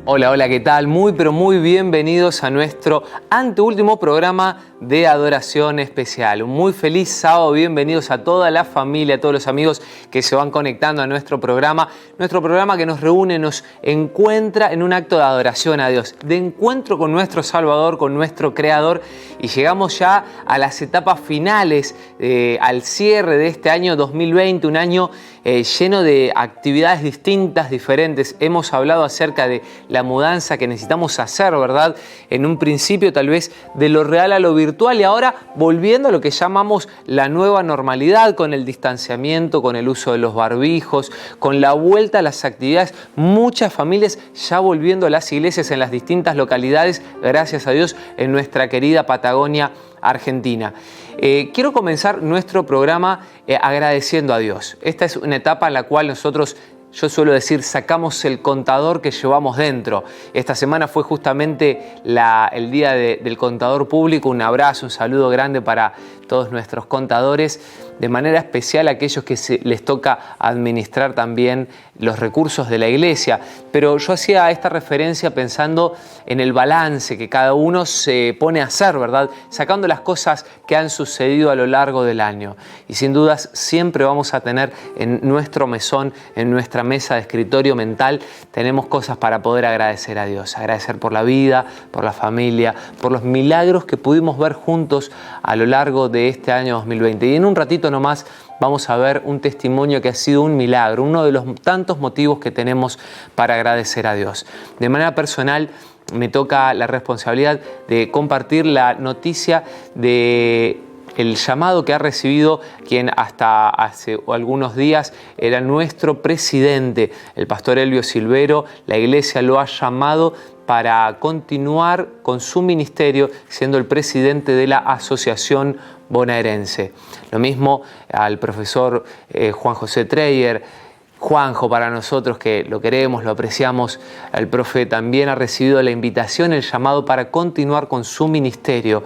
Hola, hola, ¿qué tal? Muy, pero muy bienvenidos a nuestro anteúltimo programa de adoración especial. Un muy feliz sábado, bienvenidos a toda la familia, a todos los amigos que se van conectando a nuestro programa que nos reúne, nos encuentra en un acto de adoración a Dios, de encuentro con nuestro Salvador, con nuestro Creador, y llegamos ya a las etapas finales, al cierre de este año 2020, un año lleno de actividades distintas, diferentes. Hemos hablado acerca de la mudanza que necesitamos hacer, ¿verdad? En un principio tal vez de lo real a lo virtual, y ahora volviendo a lo que llamamos la nueva normalidad, con el distanciamiento, con el uso de los barbijos, con la vuelta a las actividades. Muchas familias ya volviendo a las iglesias en las distintas localidades, gracias a Dios, en nuestra querida Patagonia Argentina. Quiero comenzar nuestro programa agradeciendo a Dios. Esta es una etapa en la cual nosotros, yo suelo decir, sacamos el contador que llevamos dentro. Esta semana fue justamente el día del contador público. Un abrazo, un saludo grande para todos nuestros contadores, de manera especial a aquellos que les toca administrar también los recursos de la iglesia. Pero yo hacía esta referencia pensando en el balance que cada uno se pone a hacer, ¿verdad? Sacando las cosas que han sucedido a lo largo del año. Y sin dudas siempre vamos a tener en nuestro mesón, en nuestra mesa de escritorio mental, tenemos cosas para poder agradecer a Dios. Agradecer por la vida, por la familia, por los milagros que pudimos ver juntos a lo largo de este año 2020. Y en un ratito nomás vamos a ver un testimonio que ha sido un milagro, uno de los tantos motivos que tenemos para agradecer a Dios. De manera personal, me toca la responsabilidad de compartir la noticia de el llamado que ha recibido quien hasta hace algunos días era nuestro presidente, el pastor Elvio Silvero. La iglesia lo ha llamado para continuar con su ministerio siendo el presidente de la Asociación Bonaerense. Lo mismo al profesor Juan José Treyer, Juanjo, para nosotros que lo queremos, lo apreciamos. El profe también ha recibido la invitación, el llamado para continuar con su ministerio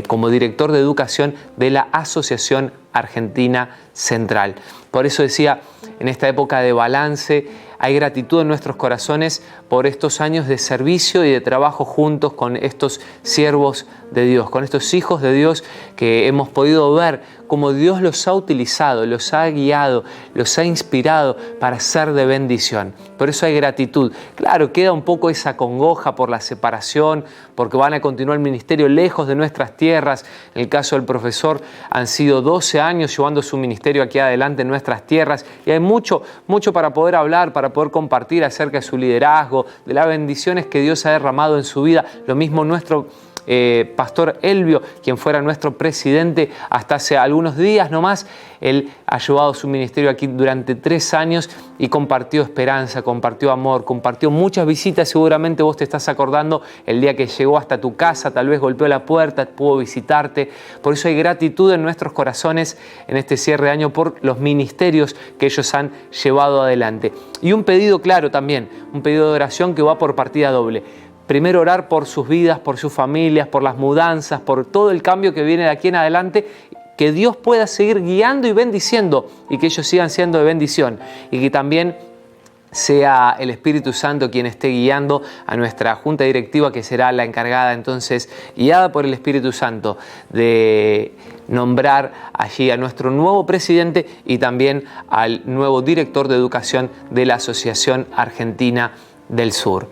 como director de educación de la Asociación Argentina Central. Por eso decía, en esta época de balance, hay gratitud en nuestros corazones por estos años de servicio y de trabajo juntos con estos siervos de Dios, con estos hijos de Dios que hemos podido ver cómo Dios los ha utilizado, los ha guiado, los ha inspirado para ser de bendición. Por eso hay gratitud. Claro, queda un poco esa congoja por la separación, porque van a continuar el ministerio lejos de nuestras tierras. En el caso del profesor, han sido 12 años llevando su ministerio aquí adelante en nuestras tierras, y hay mucho para poder hablar, para poder compartir acerca de su liderazgo, de las bendiciones que Dios ha derramado en su vida. Lo mismo nuestro pastor Elvio, quien fuera nuestro presidente hasta hace algunos días nomás. Él ha llevado su ministerio aquí durante 3 años y compartió esperanza, compartió amor, compartió muchas visitas. Seguramente vos te estás acordando el día que llegó hasta tu casa, tal vez golpeó la puerta, pudo visitarte. Por eso hay gratitud en nuestros corazones en este cierre de año por los ministerios que ellos han llevado adelante. Y un pedido claro también, un pedido de oración que va por partida doble. Primero, orar por sus vidas, por sus familias, por las mudanzas, por todo el cambio que viene de aquí en adelante, que Dios pueda seguir guiando y bendiciendo y que ellos sigan siendo de bendición, y que también sea el Espíritu Santo quien esté guiando a nuestra junta directiva, que será la encargada entonces, guiada por el Espíritu Santo, de nombrar allí a nuestro nuevo presidente y también al nuevo director de educación de la Asociación Argentina del Sur.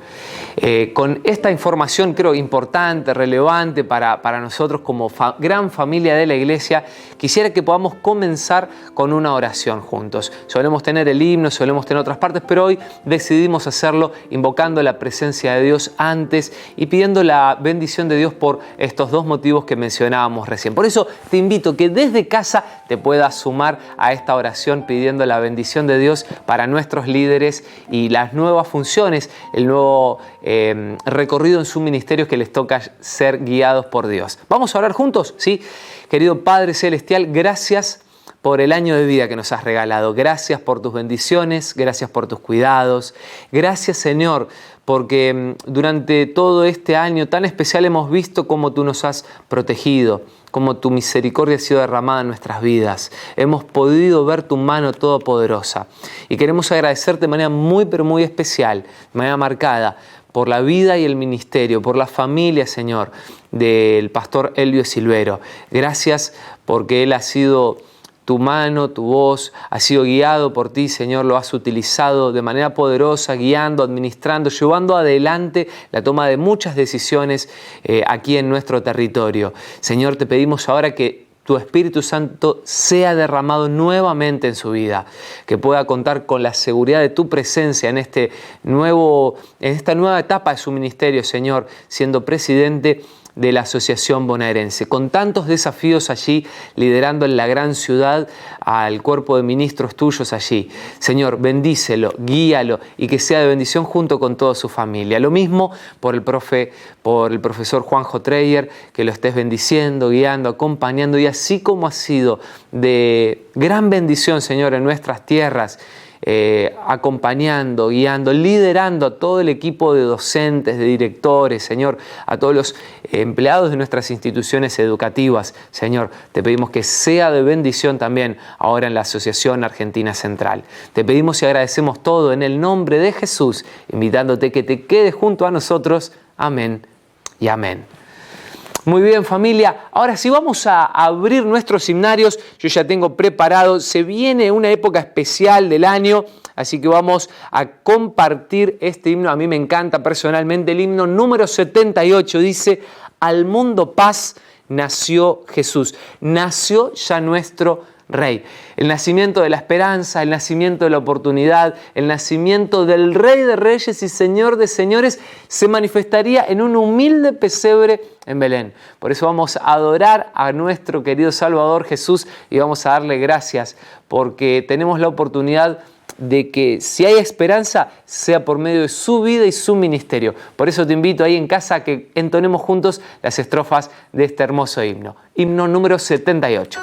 Con esta información creo importante, relevante para nosotros como gran familia de la iglesia, quisiera que podamos comenzar con una oración juntos. Solemos tener el himno, solemos tener otras partes, pero hoy decidimos hacerlo invocando la presencia de Dios antes y pidiendo la bendición de Dios por estos 2 motivos que mencionábamos recién. Por eso te invito que desde casa te puedas sumar a esta oración pidiendo la bendición de Dios para nuestros líderes y las nuevas funciones, el nuevo recorrido en su ministerio que les toca ser guiados por Dios. Vamos a orar juntos, ¿sí? Querido Padre Celestial, gracias por el año de vida que nos has regalado. Gracias por tus bendiciones, gracias por tus cuidados. Gracias, Señor, porque durante todo este año tan especial hemos visto cómo tú nos has protegido, cómo tu misericordia ha sido derramada en nuestras vidas. Hemos podido ver tu mano todopoderosa y queremos agradecerte de manera muy, pero muy especial, de manera marcada, por la vida y el ministerio, por la familia, Señor, del pastor Elvio Silvero. Gracias porque él ha sido tu mano, tu voz, ha sido guiado por ti, Señor, lo has utilizado de manera poderosa, guiando, administrando, llevando adelante la toma de muchas decisiones aquí en nuestro territorio. Señor, te pedimos ahora que tu Espíritu Santo sea derramado nuevamente en su vida, que pueda contar con la seguridad de tu presencia en esta nueva etapa de su ministerio, Señor, siendo presidente de la Asociación Bonaerense, con tantos desafíos allí, liderando en la gran ciudad al cuerpo de ministros tuyos allí. Señor, bendícelo, guíalo y que sea de bendición junto con toda su familia. Lo mismo por el profesor Juanjo Treyer, que lo estés bendiciendo, guiando, acompañando, y así como ha sido de gran bendición, Señor, en nuestras tierras, acompañando, guiando, liderando a todo el equipo de docentes, de directores, Señor, a todos los empleados de nuestras instituciones educativas. Señor, te pedimos que sea de bendición también ahora en la Asociación Argentina Central. Te pedimos y agradecemos todo en el nombre de Jesús, invitándote que te quedes junto a nosotros. Amén y amén. Muy bien, familia, ahora sí vamos a abrir nuestros himnarios. Yo ya tengo preparado, se viene una época especial del año, así que vamos a compartir este himno. A mí me encanta personalmente el himno número 78, dice: al mundo paz nació Jesús, nació ya nuestro Rey. El nacimiento de la esperanza, el nacimiento de la oportunidad, el nacimiento del Rey de Reyes y Señor de Señores se manifestaría en un humilde pesebre en Belén. Por eso vamos a adorar a nuestro querido Salvador Jesús y vamos a darle gracias porque tenemos la oportunidad de que si hay esperanza sea por medio de su vida y su ministerio. Por eso te invito ahí en casa a que entonemos juntos las estrofas de este hermoso himno. Himno número 78.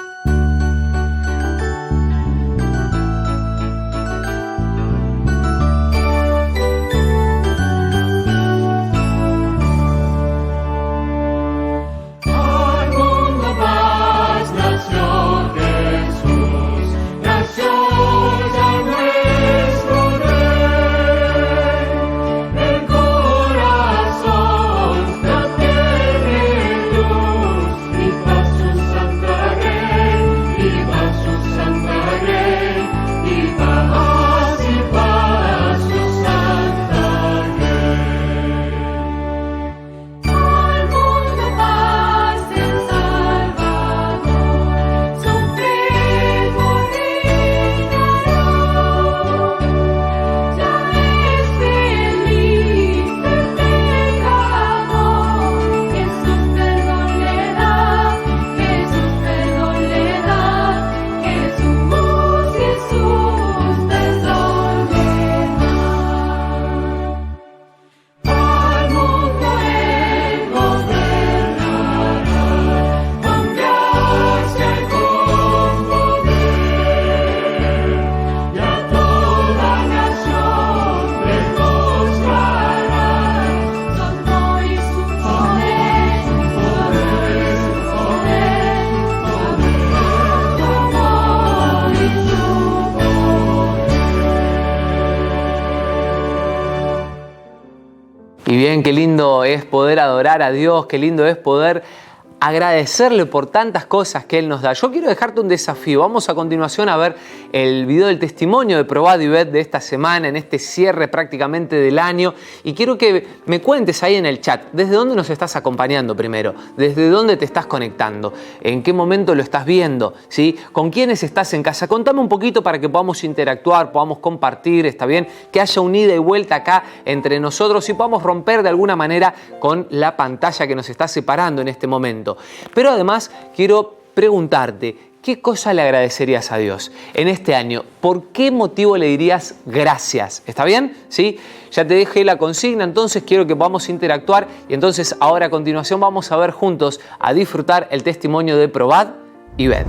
Y bien, qué lindo es poder adorar a Dios, qué lindo es poder agradecerle por tantas cosas que Él nos da. Yo quiero dejarte un desafío. Vamos a continuación a ver el video del testimonio de Probad y Ved de esta semana, en este cierre prácticamente del año. Y quiero que me cuentes ahí en el chat, ¿desde dónde nos estás acompañando primero? ¿Desde dónde te estás conectando? ¿En qué momento lo estás viendo? ¿Sí? ¿Con quiénes estás en casa? Contame un poquito para que podamos interactuar, podamos compartir, ¿está bien? Que haya un ida y vuelta acá entre nosotros y podamos romper de alguna manera con la pantalla que nos está separando en este momento. Pero además quiero preguntarte, ¿qué cosa le agradecerías a Dios en este año? ¿Por qué motivo le dirías gracias? ¿Está bien? ¿Sí? Ya te dejé la consigna, entonces quiero que podamos interactuar y entonces ahora a continuación vamos a ver juntos, a disfrutar el testimonio de Probad y Ved.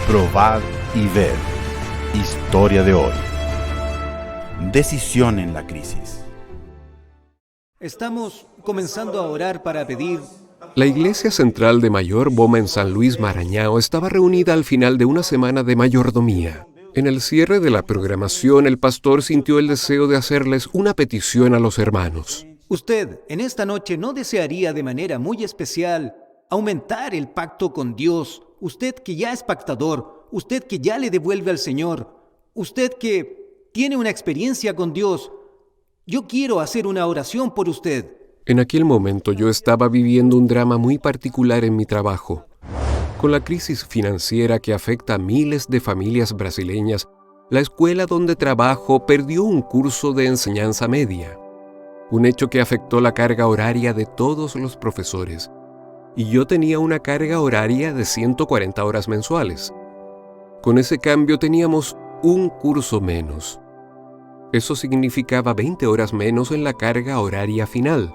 Probad y ved. Historia de hoy. Decisión en la crisis. Estamos comenzando a orar para pedir. La Iglesia Central de Mayor Boma en San Luis Maranhão estaba reunida al final de una semana de mayordomía. En el cierre de la programación, el pastor sintió el deseo de hacerles una petición a los hermanos. Usted, en esta noche, ¿no desearía de manera muy especial aumentar el pacto con Dios? Usted que ya es pactador, usted que ya le devuelve al Señor, usted que tiene una experiencia con Dios, yo quiero hacer una oración por usted. En aquel momento yo estaba viviendo un drama muy particular en mi trabajo. Con la crisis financiera que afecta a miles de familias brasileñas, la escuela donde trabajo perdió un curso de enseñanza media. Un hecho que afectó la carga horaria de todos los profesores. Y yo tenía una carga horaria de 140 horas mensuales. Con ese cambio teníamos un curso menos. Eso significaba 20 horas menos en la carga horaria final,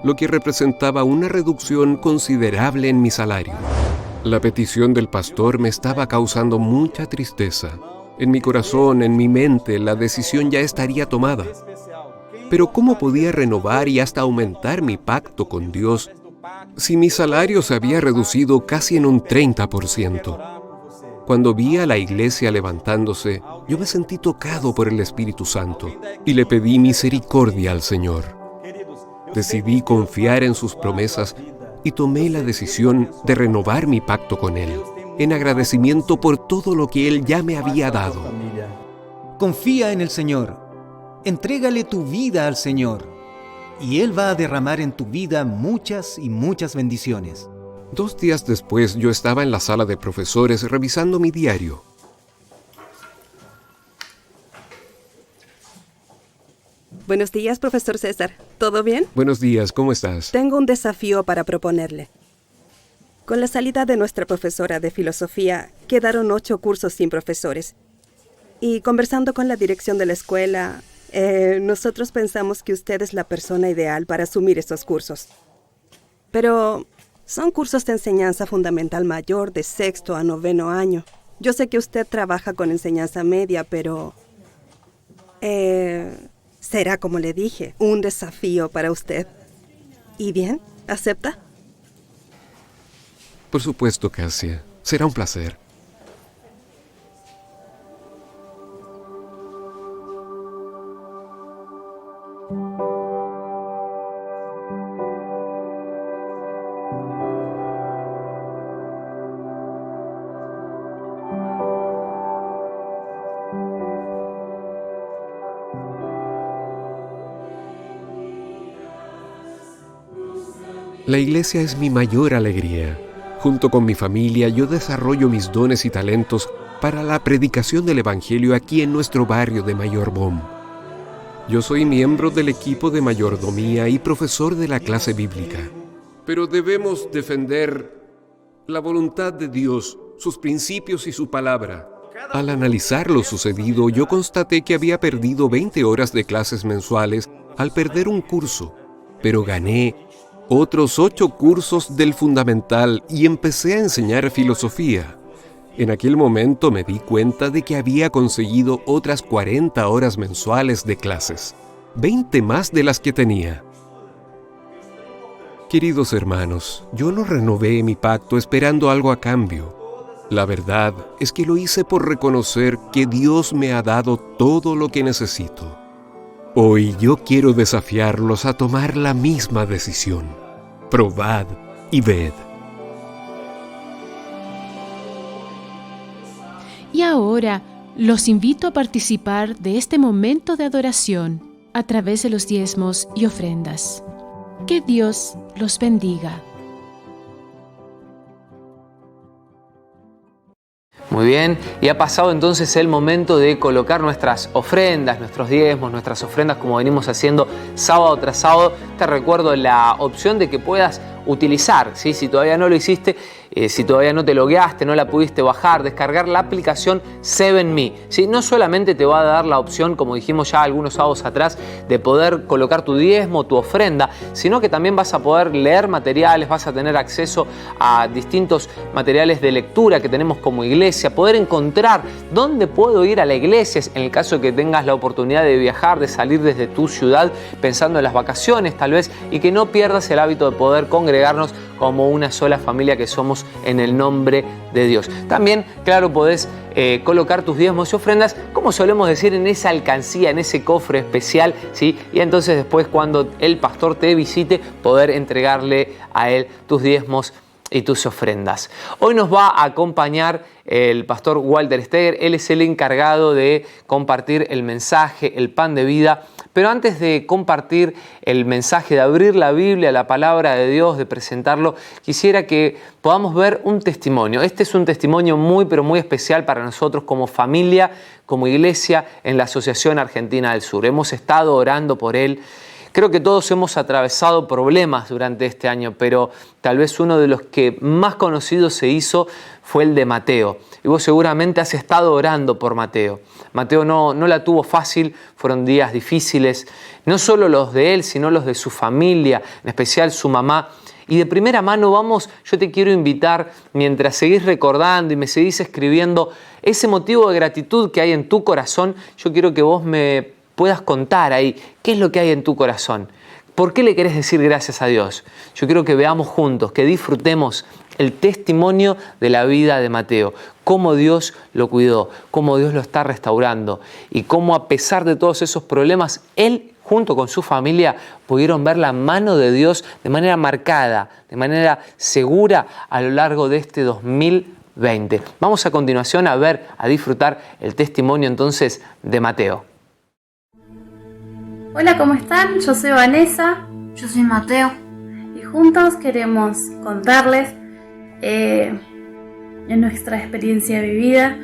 lo que representaba una reducción considerable en mi salario. La petición del pastor me estaba causando mucha tristeza. En mi corazón, en mi mente, la decisión ya estaría tomada. Pero ¿cómo podía renovar y hasta aumentar mi pacto con Dios si mi salario se había reducido casi en un 30%? Cuando vi a la iglesia levantándose, yo me sentí tocado por el Espíritu Santo y le pedí misericordia al Señor. Decidí confiar en sus promesas y tomé la decisión de renovar mi pacto con Él, en agradecimiento por todo lo que Él ya me había dado. Confía en el Señor, entrégale tu vida al Señor, y Él va a derramar en tu vida muchas y muchas bendiciones. 2 días después, yo estaba en la sala de profesores revisando mi diario. Buenos días, profesor César. ¿Todo bien? Buenos días, ¿cómo estás? Tengo un desafío para proponerle. Con la salida de nuestra profesora de filosofía, quedaron 8 cursos sin profesores. Y conversando con la dirección de la escuela, nosotros pensamos que usted es la persona ideal para asumir estos cursos. Pero son cursos de enseñanza fundamental mayor de 6º a 9º año. Yo sé que usted trabaja con enseñanza media, pero será, como le dije, un desafío para usted. ¿Y bien? ¿Acepta? Por supuesto, Cassia. Será un placer. La iglesia es mi mayor alegría. Junto con mi familia, yo desarrollo mis dones y talentos para la predicación del Evangelio aquí en nuestro barrio de Mayor Bom. Yo soy miembro del equipo de mayordomía y profesor de la clase bíblica. Pero debemos defender la voluntad de Dios, sus principios y su palabra. Al analizar lo sucedido, yo constaté que había perdido 20 horas de clases mensuales al perder un curso, pero gané otros 8 cursos del fundamental y empecé a enseñar filosofía. En aquel momento me di cuenta de que había conseguido otras 40 horas mensuales de clases, 20 más de las que tenía. Queridos hermanos, yo no renové mi pacto esperando algo a cambio. La verdad es que lo hice por reconocer que Dios me ha dado todo lo que necesito. Hoy yo quiero desafiarlos a tomar la misma decisión. Probad y ved. Y ahora los invito a participar de este momento de adoración a través de los diezmos y ofrendas. Que Dios los bendiga. Muy bien, y ha pasado entonces el momento de colocar nuestras ofrendas, nuestros diezmos, nuestras ofrendas como venimos haciendo sábado tras sábado. Te recuerdo la opción de que puedas utilizar, ¿sí? Si todavía no lo hiciste, si todavía no te logueaste, no la pudiste bajar, descargar la aplicación 7Me, ¿sí? No solamente te va a dar la opción, como dijimos ya algunos sábados atrás, de poder colocar tu diezmo, tu ofrenda, sino que también vas a poder leer materiales, vas a tener acceso a distintos materiales de lectura que tenemos como iglesia, poder encontrar dónde puedo ir a la iglesia en el caso de que tengas la oportunidad de viajar, de salir desde tu ciudad pensando en las vacaciones tal vez, y que no pierdas el hábito de poder congregarnos como una sola familia que somos en el nombre de Dios. También, claro, podés colocar tus diezmos y ofrendas, como solemos decir, en esa alcancía, en ese cofre especial, ¿sí? Y entonces después, cuando el pastor te visite, poder entregarle a él tus diezmos y tus ofrendas. Hoy nos va a acompañar el pastor Walter Steger. Él es el encargado de compartir el mensaje, el pan de vida. Pero antes de compartir el mensaje, de abrir la Biblia, la palabra de Dios, de presentarlo, quisiera que podamos ver un testimonio. Este es un testimonio muy, pero muy especial para nosotros como familia, como iglesia en la Asociación Argentina del Sur. Hemos estado orando por él. Creo que todos hemos atravesado problemas durante este año, pero tal vez uno de los que más conocido se hizo fue el de Mateo. Y vos seguramente has estado orando por Mateo. Mateo no la tuvo fácil, fueron días difíciles, no solo los de él, sino los de su familia, en especial su mamá. Y de primera mano yo te quiero invitar, mientras seguís recordando y me seguís escribiendo ese motivo de gratitud que hay en tu corazón, yo quiero que vos me puedas contar ahí qué es lo que hay en tu corazón. ¿Por qué le querés decir gracias a Dios? Yo quiero que veamos juntos, que disfrutemos el testimonio de la vida de Mateo, cómo Dios lo cuidó, cómo Dios lo está restaurando y cómo a pesar de todos esos problemas, él junto con su familia pudieron ver la mano de Dios de manera marcada, de manera segura a lo largo de este 2020. Vamos a continuación a disfrutar el testimonio entonces de Mateo. Hola, ¿cómo están? Yo soy Vanessa. Yo soy Mateo. Y juntos queremos contarles en nuestra experiencia vivida.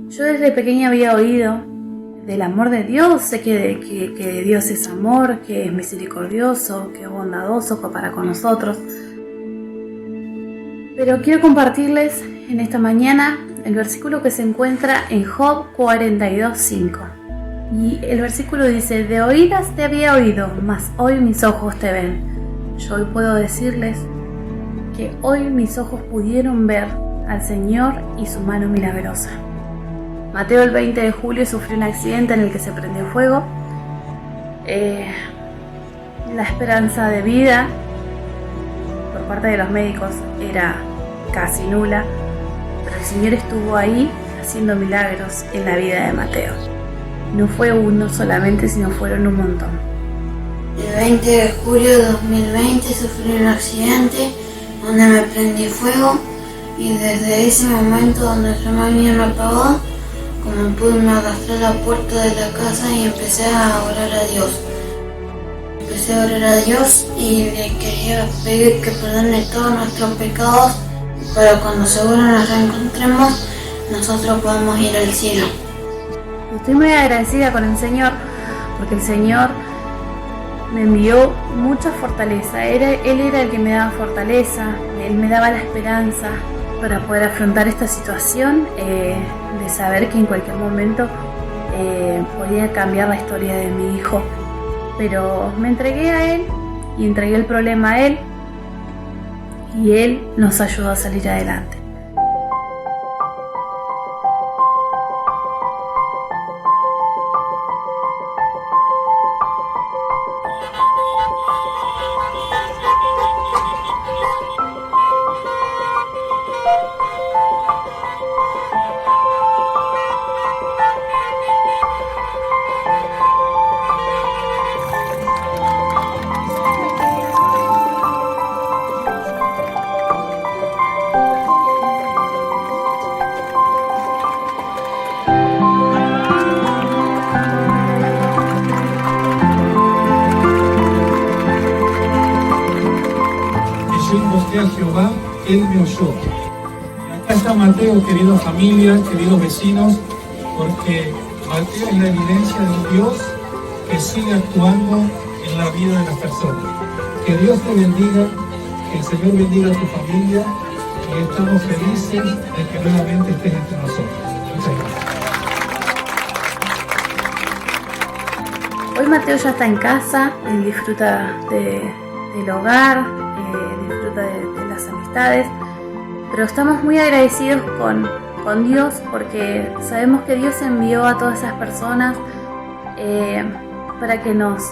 Yo desde pequeña había oído del amor de Dios. Sé que Dios es amor, que es misericordioso, que es bondadoso para con nosotros. Pero quiero compartirles en esta mañana el versículo que se encuentra en Job 42:5. Y el versículo dice: de oídas te había oído, mas hoy mis ojos te ven. Yo hoy puedo decirles que hoy mis ojos pudieron ver al Señor y su mano milagrosa. Mateo el 20 de julio sufrió un accidente en el que se prendió fuego. La esperanza de vida por parte de los médicos era casi nula, pero el Señor estuvo ahí haciendo milagros en la vida de Mateo. No fue uno solamente, sino fueron un montón. El 20 de julio de 2020 sufrí un accidente donde me prendí fuego y desde ese momento donde yo me había apagado, como pude me arrastré a la puerta de la casa y empecé a orar a Dios. Empecé a orar a Dios y le quería pedir que perdone todos nuestros pecados para cuando seguro nos reencontremos nosotros podamos ir al cielo. Estoy muy agradecida con el Señor porque el Señor me envió mucha fortaleza. Él era el que me daba fortaleza, Él me daba la esperanza para poder afrontar esta situación, de saber que en cualquier momento podía cambiar la historia de mi hijo. Pero me entregué a Él y entregué el problema a Él y Él nos ayudó a salir adelante. A Jehová, Él me oyó. Acá está Mateo, querida familia, queridos vecinos, porque Mateo es la evidencia de un Dios que sigue actuando en la vida de las personas. Que Dios te bendiga, Que el Señor bendiga a tu familia y estamos felices de que nuevamente estés entre nosotros. Muchas gracias. Hoy Mateo ya está en casa, él disfruta del hogar, disfruta de las amistades, pero estamos muy agradecidos con Dios porque sabemos que Dios envió a todas esas personas para que nos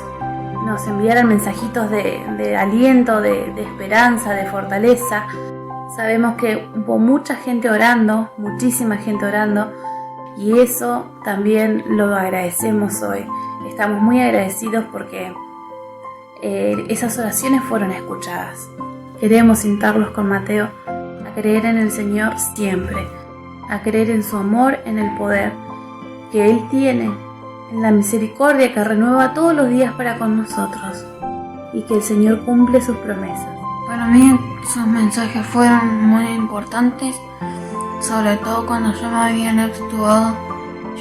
enviaran mensajitos de aliento, de esperanza, de fortaleza. Sabemos que hubo mucha gente orando, muchísima gente orando, y eso también lo agradecemos hoy. Estamos muy agradecidos porque esas oraciones fueron escuchadas. Queremos invitarlos con Mateo a creer en el Señor siempre, a creer en su amor, en el poder que Él tiene, en la misericordia que renueva todos los días para con nosotros, y que el Señor cumple sus promesas. Para mí sus mensajes fueron muy importantes, sobre todo cuando yo me habían actuado.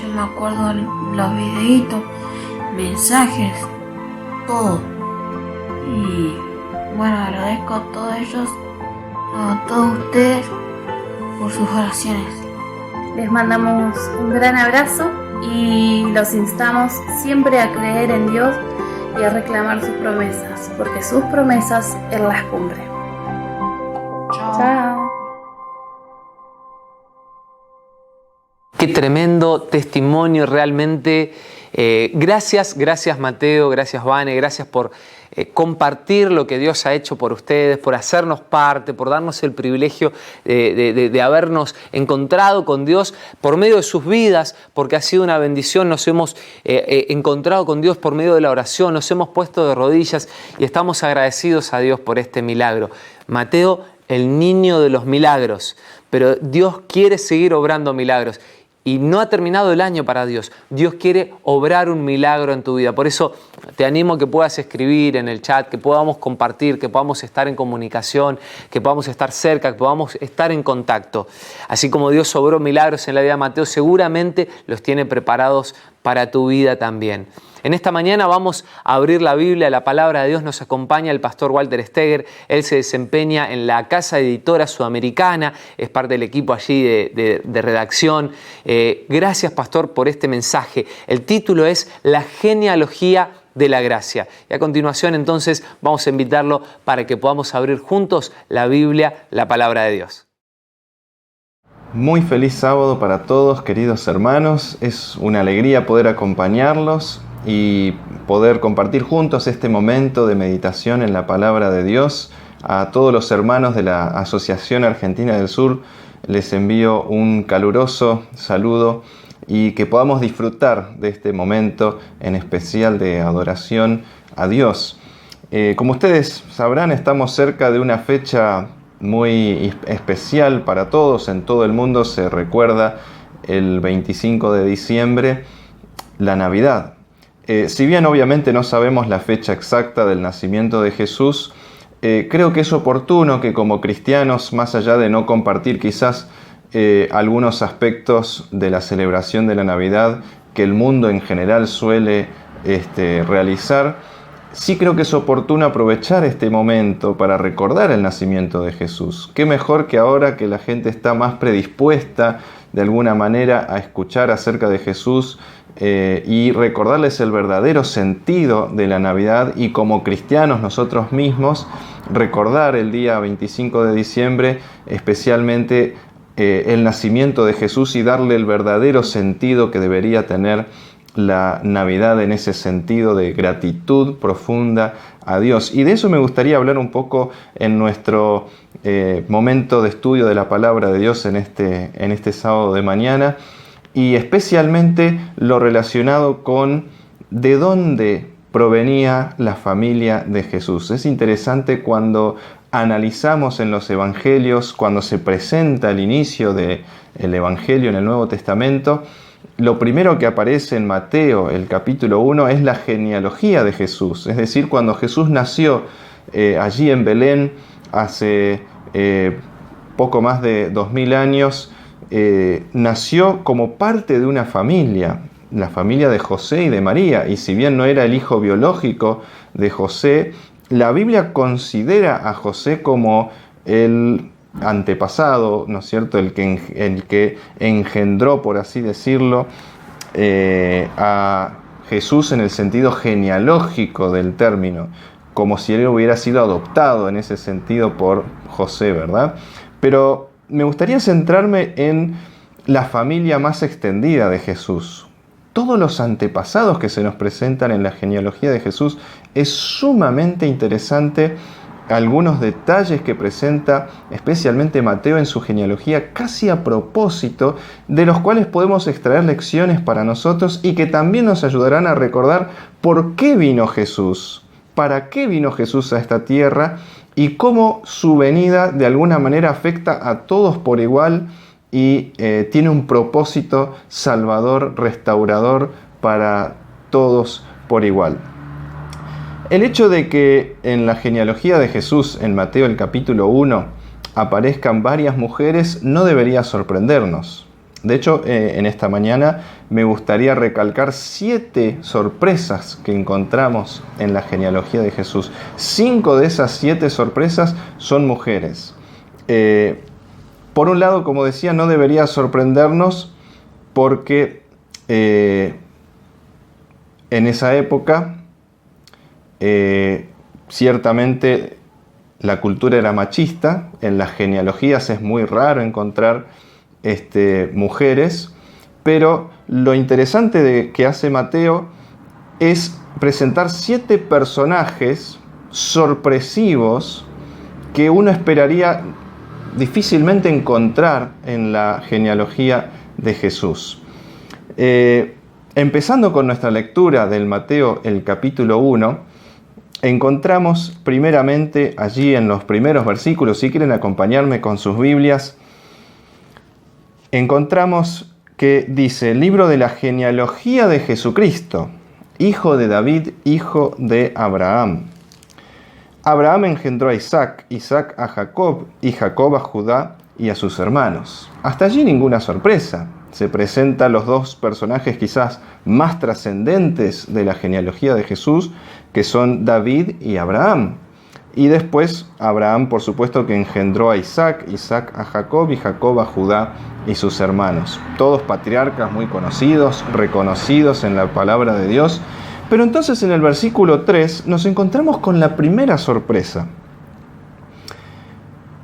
Yo me acuerdo de los videitos, mensajes, todo. Y bueno, agradezco a todos ellos, a todos ustedes por sus oraciones. Les mandamos un gran abrazo y los instamos siempre a creer en Dios y a reclamar sus promesas, porque sus promesas Él las cumple. Chao. Qué tremendo testimonio realmente. Gracias Mateo, gracias Vane, gracias por compartir lo que Dios ha hecho por ustedes, por hacernos parte, por darnos el privilegio de habernos encontrado con Dios por medio de sus vidas, porque ha sido una bendición. Nos hemos encontrado con Dios por medio de la oración, nos hemos puesto de rodillas y estamos agradecidos a Dios por este milagro. Mateo, el niño de los milagros, pero Dios quiere seguir obrando milagros. Y no ha terminado el año para Dios. Dios quiere obrar un milagro en tu vida. Por eso te animo a que puedas escribir en el chat, que podamos compartir, que podamos estar en comunicación, que podamos estar cerca, que podamos estar en contacto. Así como Dios obró milagros en la vida de Mateo, seguramente los tiene preparados para tu vida también. En esta mañana vamos a abrir la Biblia, la palabra de Dios. Nos acompaña el pastor Walter Steger. Él se desempeña en la Casa Editora Sudamericana, es parte del equipo allí de redacción. Gracias, pastor, por este mensaje. El título es La genealogía de la gracia. Y a continuación, entonces, vamos a invitarlo para que podamos abrir juntos la Biblia, la palabra de Dios. Muy feliz sábado para todos, queridos hermanos. Es una alegría poder acompañarlos y poder compartir juntos este momento de meditación en la palabra de Dios. A todos los hermanos de la Asociación Argentina del Sur les envío un caluroso saludo y que podamos disfrutar de este momento en especial de adoración a Dios. Como ustedes sabrán, estamos cerca de una fecha muy especial para todos. En todo el mundo se recuerda el 25 de diciembre, la Navidad. Si bien obviamente no sabemos la fecha exacta del nacimiento de Jesús, creo que es oportuno que como cristianos, más allá de no compartir quizás algunos aspectos de la celebración de la Navidad que el mundo en general suele realizar, sí creo que es oportuno aprovechar este momento para recordar el nacimiento de Jesús. Qué mejor que ahora que la gente está más predispuesta de alguna manera a escuchar acerca de Jesús y recordarles el verdadero sentido de la Navidad, y como cristianos nosotros mismos recordar el día 25 de diciembre especialmente el nacimiento de Jesús y darle el verdadero sentido que debería tener la Navidad en ese sentido de gratitud profunda a Dios. Y de eso me gustaría hablar un poco en nuestro momento de estudio de la palabra de Dios en este sábado de mañana, y especialmente lo relacionado con de dónde provenía la familia de Jesús. Es interesante cuando analizamos en los evangelios, cuando se presenta el inicio del evangelio en el Nuevo Testamento, lo primero que aparece en Mateo, el capítulo 1, es la genealogía de Jesús. Es decir, cuando Jesús nació allí en Belén hace poco más de 2000 años, nació como parte de una familia, la familia de José y de María. Y si bien no era el hijo biológico de José, la Biblia considera a José como el antepasado, ¿no es cierto?, el que engendró, por así decirlo, a Jesús en el sentido genealógico del término, como si él hubiera sido adoptado en ese sentido por José, ¿verdad? Pero me gustaría centrarme en la familia más extendida de Jesús. Todos los antepasados que se nos presentan en la genealogía de Jesús, es sumamente interesante algunos detalles que presenta especialmente Mateo en su genealogía, casi a propósito, de los cuales podemos extraer lecciones para nosotros y que también nos ayudarán a recordar por qué vino Jesús, para qué vino Jesús a esta tierra y cómo su venida de alguna manera afecta a todos por igual y tiene un propósito salvador, restaurador para todos por igual. El hecho de que en la genealogía de Jesús, en Mateo el capítulo 1, aparezcan varias mujeres no debería sorprendernos. De hecho, en esta mañana me gustaría recalcar 7 sorpresas que encontramos en la genealogía de Jesús. 5 de esas 7 sorpresas son mujeres. Por un lado, como decía, no debería sorprendernos porque en esa época ciertamente la cultura era machista. En las genealogías es muy raro encontrar mujeres, pero lo interesante que hace Mateo es presentar 7 personajes sorpresivos que uno esperaría difícilmente encontrar en la genealogía de Jesús. Empezando con nuestra lectura del Mateo, el capítulo 1, encontramos primeramente allí en los primeros versículos, si quieren acompañarme con sus Biblias, encontramos que dice: libro de la genealogía de Jesucristo, hijo de David, hijo de Abraham. Abraham engendró a Isaac, Isaac a Jacob, y Jacob a Judá y a sus hermanos. Hasta allí ninguna sorpresa. Se presentan los 2 personajes quizás más trascendentes de la genealogía de Jesús, que son David y Abraham. Y después Abraham, por supuesto, que engendró a Isaac, Isaac a Jacob y Jacob a Judá y sus hermanos. Todos patriarcas muy conocidos, reconocidos en la palabra de Dios. Pero entonces en el versículo 3 nos encontramos con la primera sorpresa.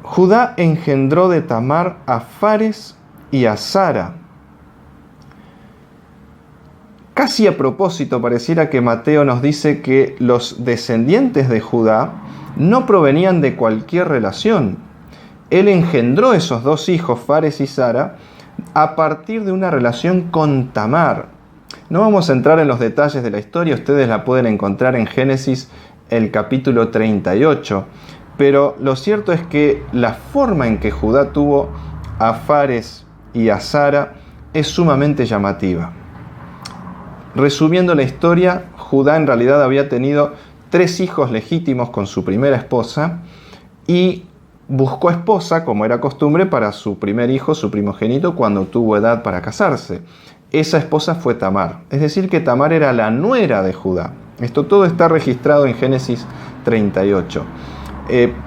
Judá engendró de Tamar a Fares y a Zara. Casi a propósito pareciera que Mateo nos dice que los descendientes de Judá no provenían de cualquier relación. Él engendró esos 2 hijos, Fares y Zara, a partir de una relación con Tamar. No vamos a entrar en los detalles de la historia, ustedes la pueden encontrar en Génesis el capítulo 38, pero lo cierto es que la forma en que Judá tuvo a Fares y a Zara es sumamente llamativa. Resumiendo la historia, Judá en realidad había tenido 3 hijos legítimos con su primera esposa y buscó esposa, como era costumbre, para su primer hijo, su primogénito, cuando tuvo edad para casarse. Esa esposa fue Tamar, es decir, que Tamar era la nuera de Judá. Esto todo está registrado en Génesis 38.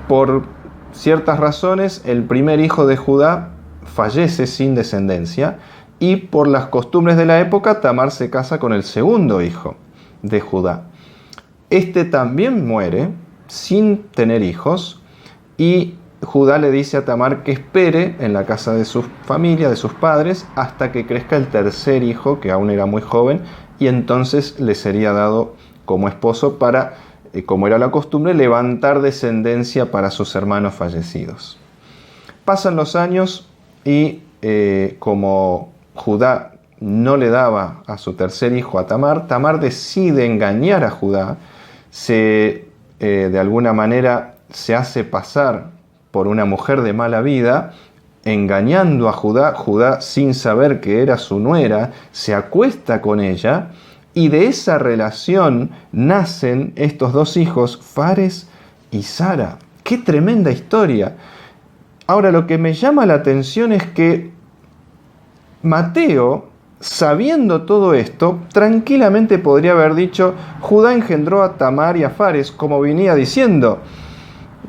Por ciertas razones, el primer hijo de Judá fallece sin descendencia y por las costumbres de la época, Tamar se casa con el segundo hijo de Judá. Este también muere sin tener hijos y Judá le dice a Tamar que espere en la casa de su familia, de sus padres, hasta que crezca el tercer hijo, que aún era muy joven, y entonces le sería dado como esposo para, como era la costumbre, levantar descendencia para sus hermanos fallecidos. Pasan los años y como Judá no le daba a su tercer hijo a Tamar, Tamar decide engañar a Judá, de alguna manera se hace pasar por una mujer de mala vida, engañando a Judá. Judá, sin saber que era su nuera, se acuesta con ella, y de esa relación nacen estos 2 hijos, Fares y Zara. ¡Qué tremenda historia! Ahora, lo que me llama la atención es que Mateo sabiendo todo esto, tranquilamente podría haber dicho, Judá engendró a Tamar y a Fares, como venía diciendo.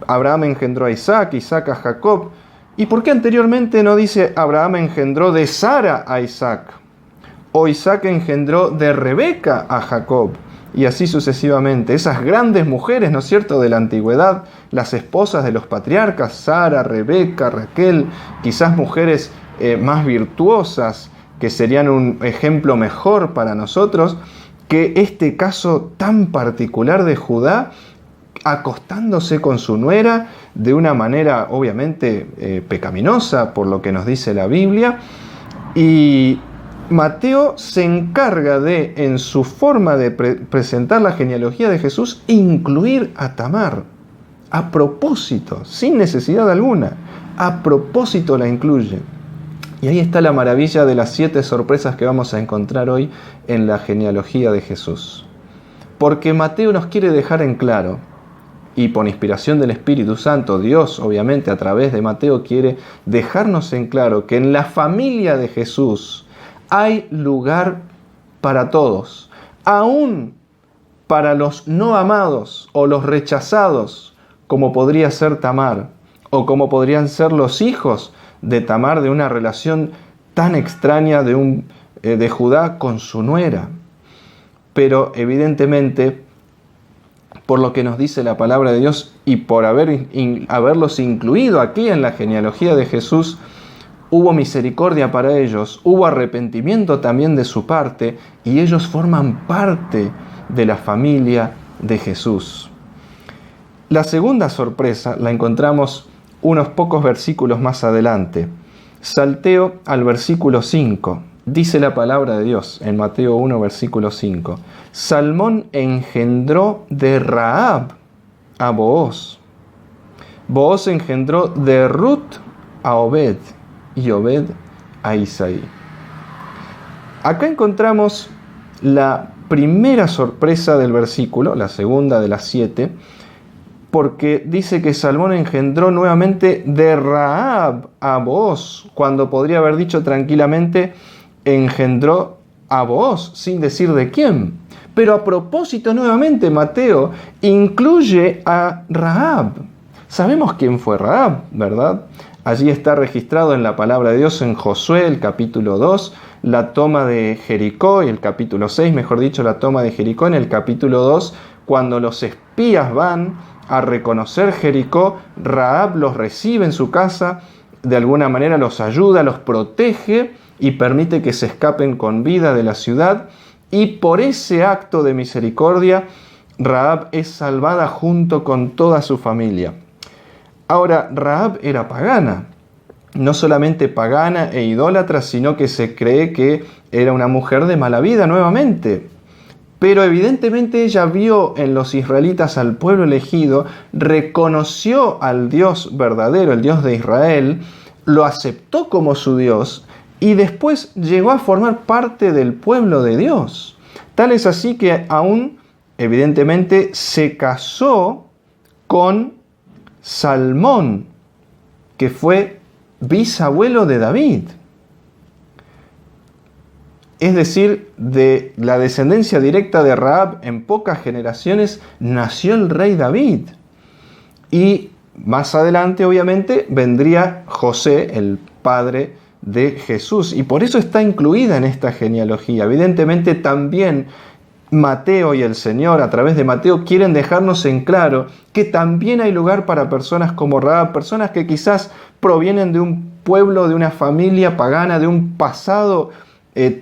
Abraham engendró a Isaac, Isaac a Jacob. ¿Y por qué anteriormente no dice Abraham engendró de Sara a Isaac? O Isaac engendró de Rebeca a Jacob. Y así sucesivamente. Esas grandes mujeres, ¿no es cierto?, de la antigüedad, las esposas de los patriarcas, Sara, Rebeca, Raquel, quizás mujeres más virtuosas, que serían un ejemplo mejor para nosotros, que este caso tan particular de Judá, acostándose con su nuera de una manera obviamente pecaminosa, por lo que nos dice la Biblia, y Mateo se encarga de, en su forma de presentar la genealogía de Jesús, incluir a Tamar, a propósito, sin necesidad alguna, a propósito la incluye. Y ahí está la maravilla de las 7 sorpresas que vamos a encontrar hoy en la genealogía de Jesús. Porque Mateo nos quiere dejar en claro, y por inspiración del Espíritu Santo, Dios obviamente a través de Mateo quiere dejarnos en claro que en la familia de Jesús hay lugar para todos, aún para los no amados o los rechazados, como podría ser Tamar, o como podrían ser los hijos de Tamar de una relación tan extraña de Judá con su nuera. Pero evidentemente, por lo que nos dice la palabra de Dios y por haberlos incluido aquí en la genealogía de Jesús, hubo misericordia para ellos, hubo arrepentimiento también de su parte, y ellos forman parte de la familia de Jesús. La segunda sorpresa la encontramos unos pocos versículos más adelante. Salteo al versículo 5. Dice la palabra de Dios en Mateo 1, versículo 5. Salmón engendró de Rahab a Booz. Booz engendró de Ruth a Obed, y Obed a Isaí. Acá encontramos la primera sorpresa del versículo, la segunda de las 7, porque dice que Salmón engendró nuevamente de Rahab a Booz, cuando podría haber dicho tranquilamente engendró a Booz, sin decir de quién. Pero a propósito, nuevamente, Mateo incluye a Rahab. Sabemos quién fue Rahab, ¿verdad? Allí está registrado en la palabra de Dios en Josué, el capítulo 2, la toma de Jericó, y el capítulo 6, mejor dicho, la toma de Jericó en el capítulo 2, cuando los espías van a reconocer Jericó, Rahab los recibe en su casa, de alguna manera los ayuda, los protege y permite que se escapen con vida de la ciudad, y por ese acto de misericordia, Rahab es salvada junto con toda su familia. Ahora, Rahab era pagana, no solamente pagana e idólatra, sino que se cree que era una mujer de mala vida nuevamente. Pero evidentemente ella vio en los israelitas al pueblo elegido, reconoció al Dios verdadero, el Dios de Israel, lo aceptó como su Dios y después llegó a formar parte del pueblo de Dios. Tal es así que aún, evidentemente, se casó con Salmón, que fue bisabuelo de David. Es decir, de la descendencia directa de Rahab, en pocas generaciones nació el rey David. Y más adelante, obviamente, vendría José, el padre de Jesús. Y por eso está incluida en esta genealogía. Evidentemente, también Mateo y el Señor, a través de Mateo, quieren dejarnos en claro que también hay lugar para personas como Rahab, personas que quizás provienen de un pueblo, de una familia pagana, de un pasado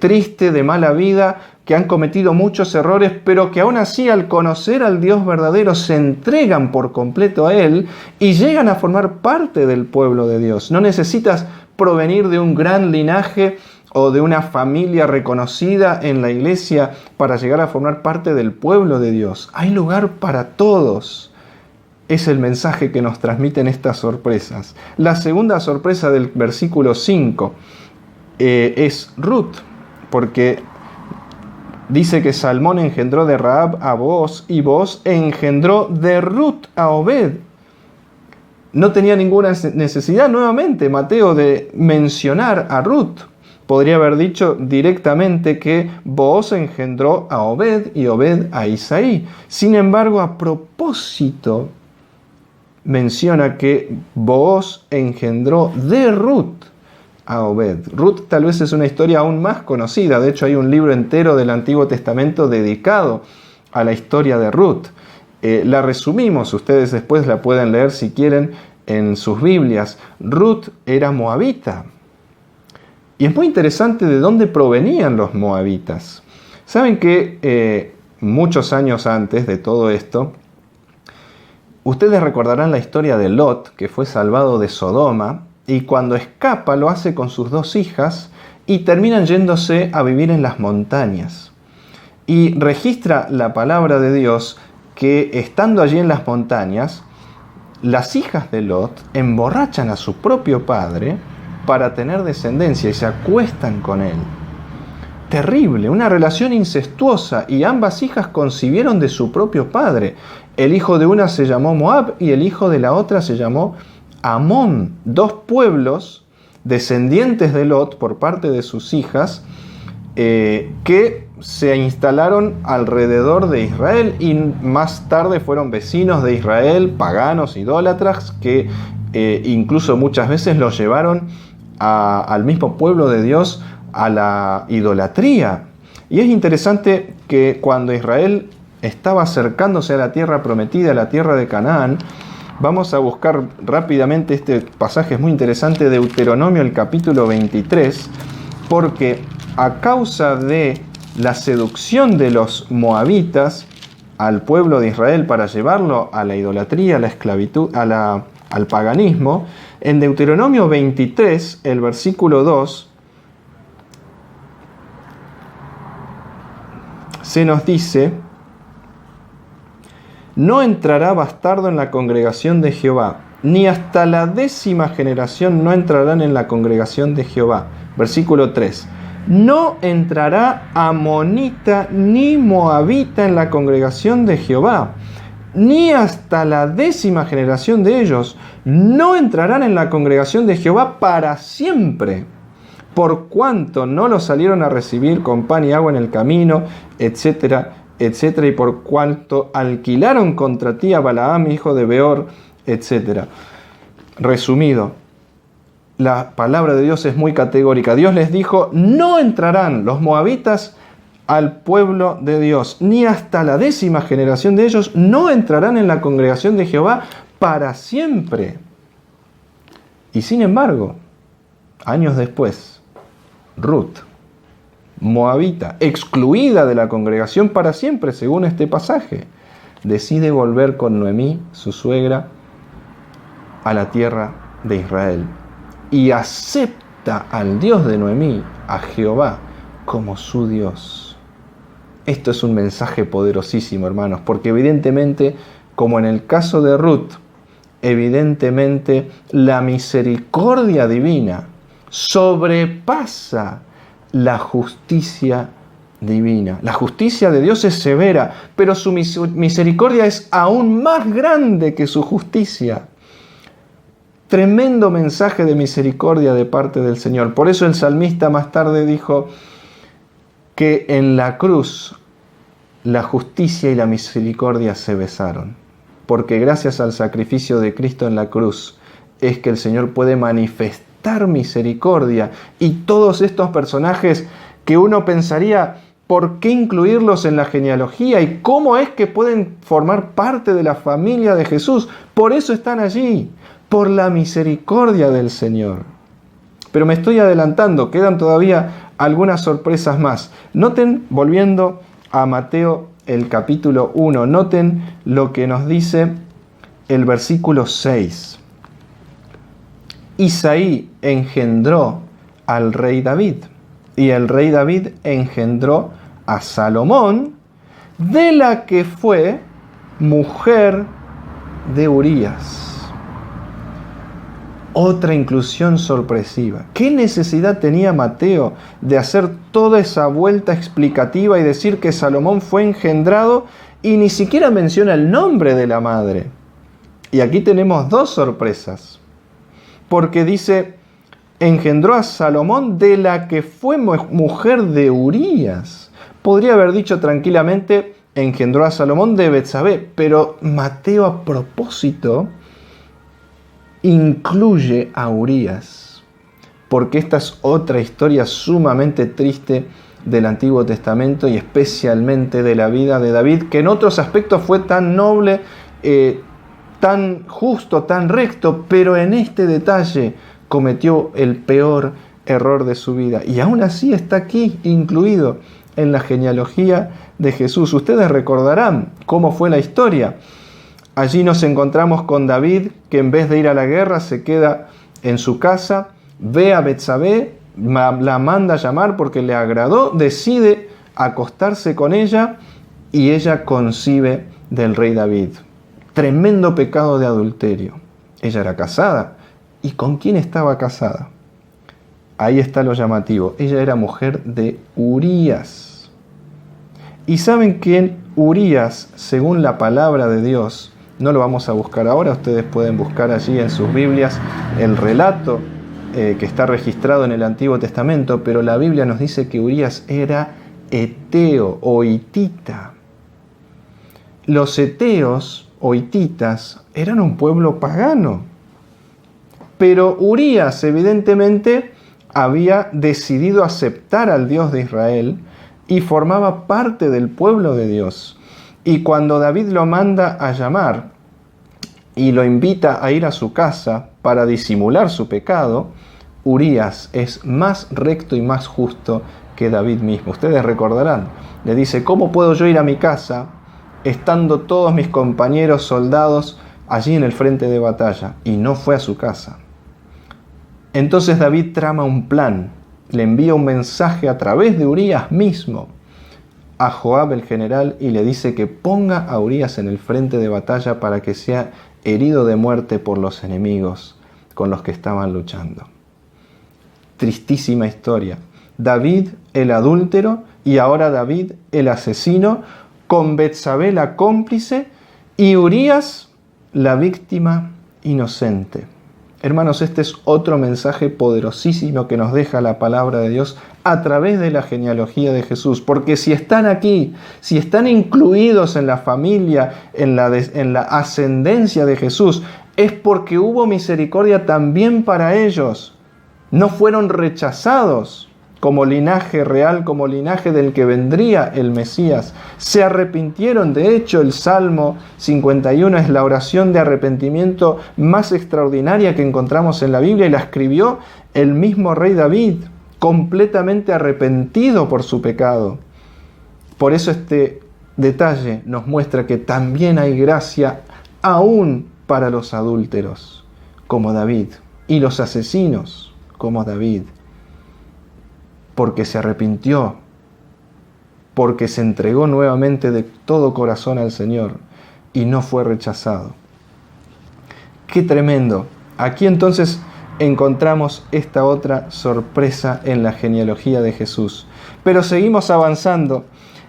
triste, de mala vida, que han cometido muchos errores, pero que aún así, al conocer al Dios verdadero, se entregan por completo a Él y llegan a formar parte del pueblo de Dios. No necesitas provenir de un gran linaje o de una familia reconocida en la iglesia para llegar a formar parte del pueblo de Dios. Hay lugar para todos. Es el mensaje que nos transmiten estas sorpresas. La segunda sorpresa del versículo 5 es Ruth, porque dice que Salmón engendró de Rahab a Booz y Booz engendró de Ruth a Obed. No tenía ninguna necesidad nuevamente Mateo de mencionar a Ruth, podría haber dicho directamente que Booz engendró a Obed y Obed a Isaí. Sin embargo, a propósito, menciona que Booz engendró de Ruth a Obed. Ruth tal vez es una historia aún más conocida. De hecho, hay un libro entero del Antiguo Testamento dedicado a la historia de Ruth. La resumimos, ustedes después la pueden leer si quieren en sus Biblias. Ruth era moabita. Y es muy interesante de dónde provenían los moabitas. Saben que muchos años antes de todo esto, ustedes recordarán la historia de Lot, que fue salvado de Sodoma, y cuando escapa lo hace con sus 2 hijas y terminan yéndose a vivir en las montañas. Y registra la palabra de Dios que estando allí en las montañas, las hijas de Lot emborrachan a su propio padre para tener descendencia y se acuestan con él. Terrible, una relación incestuosa, y ambas hijas concibieron de su propio padre. El hijo de una se llamó Moab y el hijo de la otra se llamó Amón, 2 pueblos descendientes de Lot por parte de sus hijas que se instalaron alrededor de Israel y más tarde fueron vecinos de Israel, paganos, idólatras, que incluso muchas veces los llevaron al mismo pueblo de Dios a la idolatría. Y es interesante que cuando Israel estaba acercándose a la tierra prometida, a la tierra de Canaán, vamos a buscar rápidamente este pasaje, es muy interesante, Deuteronomio, el capítulo 23, porque a causa de la seducción de los moabitas al pueblo de Israel para llevarlo a la idolatría, a la esclavitud, al paganismo, en Deuteronomio 23, el versículo 2, se nos dice: no entrará bastardo en la congregación de Jehová, ni hasta la 10ª generación no entrarán en la congregación de Jehová. Versículo 3. No entrará amonita ni moabita en la congregación de Jehová, ni hasta la 10ª generación de ellos no entrarán en la congregación de Jehová para siempre, por cuanto no los salieron a recibir con pan y agua en el camino, etcétera, etcétera, y por cuanto alquilaron contra ti a Balaam, hijo de Beor, etcétera. Resumido, la palabra de Dios es muy categórica. Dios les dijo: no entrarán los moabitas al pueblo de Dios, ni hasta la 10ª generación de ellos no entrarán en la congregación de Jehová para siempre. Y sin embargo, años después, Ruth, moabita, excluida de la congregación para siempre, según este pasaje, decide volver con Noemí, su suegra, a la tierra de Israel y acepta al Dios de Noemí, a Jehová, como su Dios. Esto es un mensaje poderosísimo, hermanos, porque evidentemente, como en el caso de Ruth, evidentemente la misericordia divina sobrepasa la justicia divina. La justicia de Dios es severa, pero su misericordia es aún más grande que su justicia. Tremendo mensaje de misericordia de parte del Señor. Por eso el salmista más tarde dijo que en la cruz la justicia y la misericordia se besaron. Porque gracias al sacrificio de Cristo en la cruz es que el Señor puede manifestar misericordia. Y todos estos personajes que uno pensaría, ¿por qué incluirlos en la genealogía? ¿Y cómo es que pueden formar parte de la familia de Jesús? Por eso están allí, por la misericordia del Señor. Pero me estoy adelantando, quedan todavía algunas sorpresas más. Noten, volviendo a Mateo el capítulo 1, noten lo que nos dice el versículo 6. Isaí engendró al rey David, y el rey David engendró a Salomón, de la que fue mujer de Urías. Otra inclusión sorpresiva. ¿Qué necesidad tenía Mateo de hacer toda esa vuelta explicativa y decir que Salomón fue engendrado y ni siquiera menciona el nombre de la madre? Y aquí tenemos dos sorpresas. Porque dice, engendró a Salomón, de la que fue mujer de Urías. Podría haber dicho tranquilamente, engendró a Salomón de Betsabé, pero Mateo a propósito incluye a Urías, porque esta es otra historia sumamente triste del Antiguo Testamento y especialmente de la vida de David, que en otros aspectos fue tan noble, tan justo, tan recto, pero en este detalle cometió el peor error de su vida. Y aún así está aquí incluido en la genealogía de Jesús. Ustedes recordarán cómo fue la historia. Allí nos encontramos con David, que en vez de ir a la guerra se queda en su casa, ve a Betsabé, la manda a llamar porque le agradó, decide acostarse con ella y ella concibe del rey David. Tremendo pecado de adulterio. Ella era casada. ¿Y con quién estaba casada? Ahí está lo llamativo. Ella era mujer de Urías. ¿Y saben quién? Urías, según la palabra de Dios, no lo vamos a buscar ahora, ustedes pueden buscar allí en sus Biblias el relato que está registrado en el Antiguo Testamento, pero la Biblia nos dice que Urías era eteo o hitita. Los eteos o hititas eran un pueblo pagano, pero Urías evidentemente había decidido aceptar al Dios de Israel y formaba parte del pueblo de Dios. Y cuando David lo manda a llamar y lo invita a ir a su casa para disimular su pecado, Urías es más recto y más justo que David mismo. Ustedes recordarán, le dice, ¿cómo puedo yo ir a mi casa estando todos mis compañeros soldados allí en el frente de batalla? Y no fue a su casa. Entonces David trama un plan, le envía un mensaje a través de Urías mismo a Joab el general y le dice que ponga a Urías en el frente de batalla para que sea herido de muerte por los enemigos con los que estaban luchando. Tristísima historia. David el adúltero y ahora David el asesino, con Betsabé la cómplice y Urías la víctima inocente. Hermanos, este es otro mensaje poderosísimo que nos deja la palabra de Dios a través de la genealogía de Jesús. Porque si están aquí, si están incluidos en la familia, en la ascendencia de Jesús, es porque hubo misericordia también para ellos. No fueron rechazados como linaje real, como linaje del que vendría el Mesías. Se arrepintieron. De hecho, el Salmo 51 es la oración de arrepentimiento más extraordinaria que encontramos en la Biblia y la escribió el mismo rey David, completamente arrepentido por su pecado. Por eso este detalle nos muestra que también hay gracia aún para los adúlteros, como David, y los asesinos, como David. Porque se arrepintió, porque se entregó nuevamente de todo corazón al Señor y no fue rechazado. ¡Qué tremendo! Aquí entonces encontramos esta otra sorpresa en la genealogía de Jesús. Pero seguimos avanzando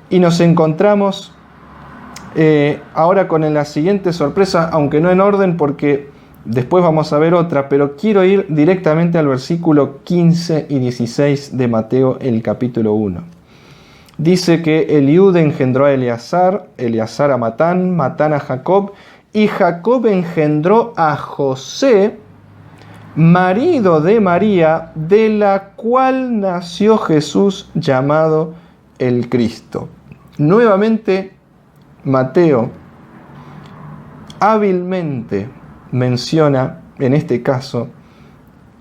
y nos encontramos ahora con la siguiente sorpresa, aunque no en orden porque después vamos a ver otra, pero quiero ir directamente al versículo 15 y 16 de Mateo, el capítulo 1. Dice que Eliud engendró a Eleazar, Eleazar a Matán, Matán a Jacob, y Jacob engendró a José, marido de María, de la cual nació Jesús llamado el Cristo. Nuevamente, Mateo hábilmente menciona en este caso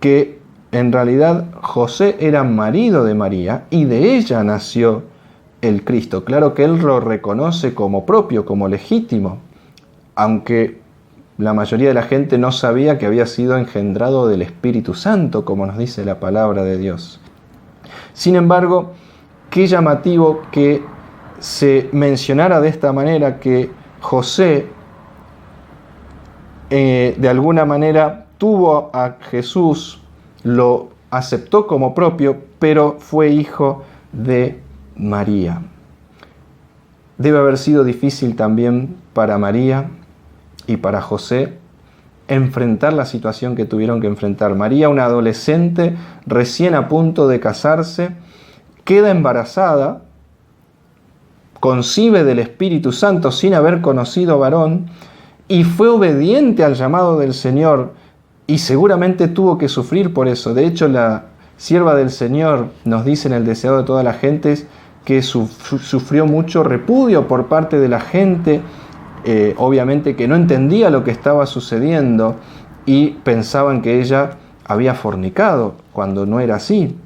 que en realidad José era marido de María y de ella nació el Cristo. Claro que él lo reconoce como propio, como legítimo, aunque la mayoría de la gente no sabía que había sido engendrado del Espíritu Santo, como nos dice la palabra de Dios. Sin embargo, qué llamativo que se mencionara de esta manera que José de alguna manera tuvo a Jesús, lo aceptó como propio, pero fue hijo de María. Debe haber sido difícil también para María y para José enfrentar la situación que tuvieron que enfrentar. María, una adolescente recién a punto de casarse, queda embarazada, concibe del Espíritu Santo sin haber conocido varón y fue obediente al llamado del Señor y seguramente tuvo que sufrir por eso. De hecho, la sierva del Señor nos dice en el Deseado de todas las gentes que sufrió mucho repudio por parte de la gente, obviamente que no entendía lo que estaba sucediendo y pensaban que ella había fornicado cuando no era así.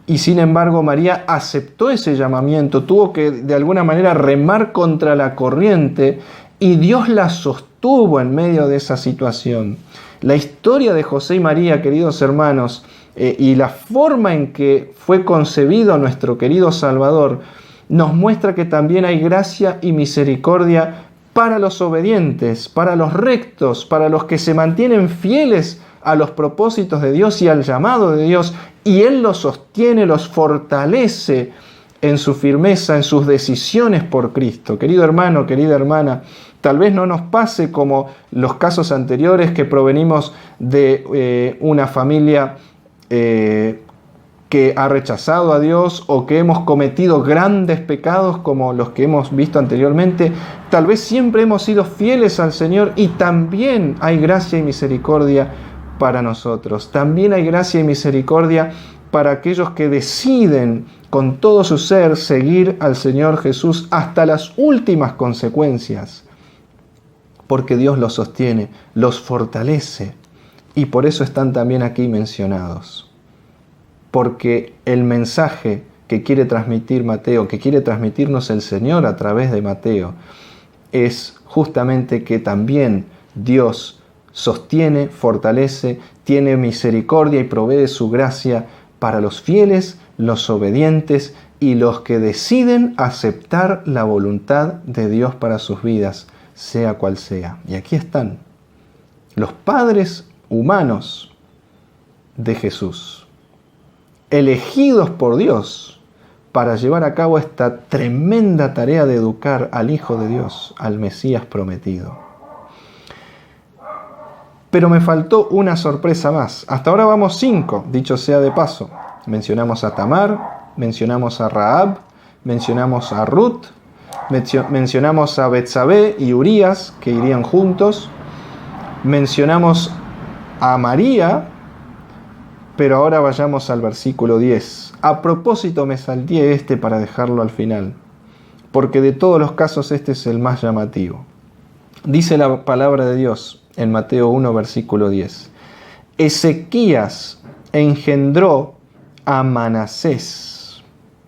Y sin embargo María aceptó ese llamamiento, tuvo que de alguna manera remar contra la corriente y Dios la sostuvo en medio de esa situación. La historia de José y María, queridos hermanos, y la forma en que fue concebido nuestro querido Salvador, nos muestra que también hay gracia y misericordia para los obedientes, para los rectos, para los que se mantienen fieles a los propósitos de Dios y al llamado de Dios, y Él los sostiene, los fortalece en su firmeza, en sus decisiones por Cristo. Querido hermano, querida hermana, tal vez no nos pase como los casos anteriores que provenimos de una familia que ha rechazado a Dios o que hemos cometido grandes pecados como los que hemos visto anteriormente. Tal vez siempre hemos sido fieles al Señor y también hay gracia y misericordia para nosotros. También hay gracia y misericordia para aquellos que deciden con todo su ser seguir al Señor Jesús hasta las últimas consecuencias, porque Dios los sostiene, los fortalece y por eso están también aquí mencionados. Porque el mensaje que quiere transmitir Mateo, que quiere transmitirnos el Señor a través de Mateo, es justamente que también Dios sostiene, fortalece, tiene misericordia y provee su gracia para los fieles, los obedientes y los que deciden aceptar la voluntad de Dios para sus vidas, sea cual sea. Y aquí están los padres humanos de Jesús, elegidos por Dios para llevar a cabo esta tremenda tarea de educar al Hijo de Dios, al Mesías prometido. Pero me faltó una sorpresa más. Hasta ahora vamos 5, dicho sea de paso. Mencionamos a Tamar, mencionamos a Rahab, mencionamos a Ruth, mencionamos a Betsabé y Urías, que irían juntos. Mencionamos a María, pero ahora vayamos al versículo 10. A propósito me salté para dejarlo al final, porque de todos los casos este es el más llamativo. Dice la palabra de Dios en Mateo 1, versículo 10. Ezequías engendró a Manasés,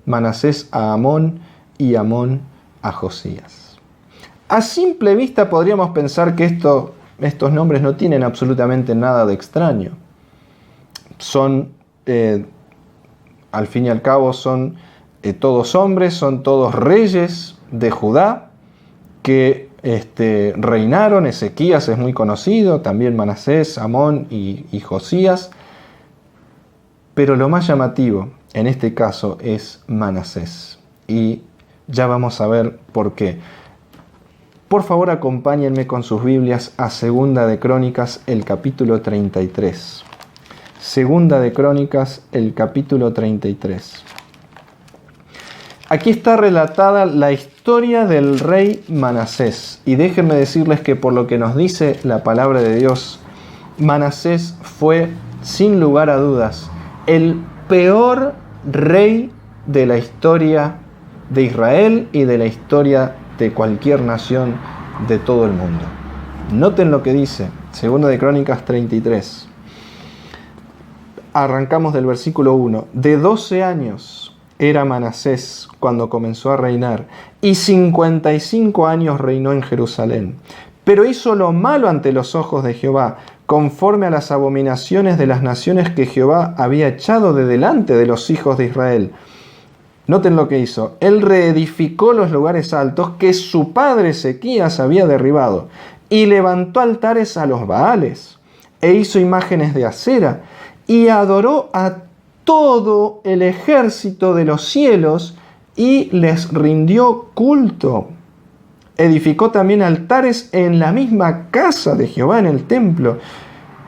Manasés a Amón y Amón a Josías. A simple vista podríamos pensar que estos nombres no tienen absolutamente nada de extraño. Son, al fin y al cabo, son todos hombres, son todos reyes de Judá que reinaron. Ezequías es muy conocido, también Manasés, Amón y Josías. Pero lo más llamativo en este caso es Manasés. Y ya vamos a ver por qué. Por favor, acompáñenme con sus Biblias a Segunda de Crónicas, el capítulo 33. Segunda de Crónicas, el capítulo 33. Aquí está relatada la historia del rey Manasés. Y déjenme decirles que por lo que nos dice la palabra de Dios, Manasés fue, sin lugar a dudas, el peor rey de la historia de Israel y de la historia de cualquier nación de todo el mundo. Noten lo que dice, Segunda de Crónicas 33. Arrancamos del versículo 1. De 12 años era Manasés cuando comenzó a reinar, y 55 años reinó en Jerusalén. Pero hizo lo malo ante los ojos de Jehová, conforme a las abominaciones de las naciones que Jehová había echado de delante de los hijos de Israel. Noten lo que hizo. Él reedificó los lugares altos que su padre Ezequías había derribado, y levantó altares a los Baales, e hizo imágenes de acera, y adoró a todo el ejército de los cielos, y les rindió culto. Edificó también altares en la misma casa de Jehová, en el templo,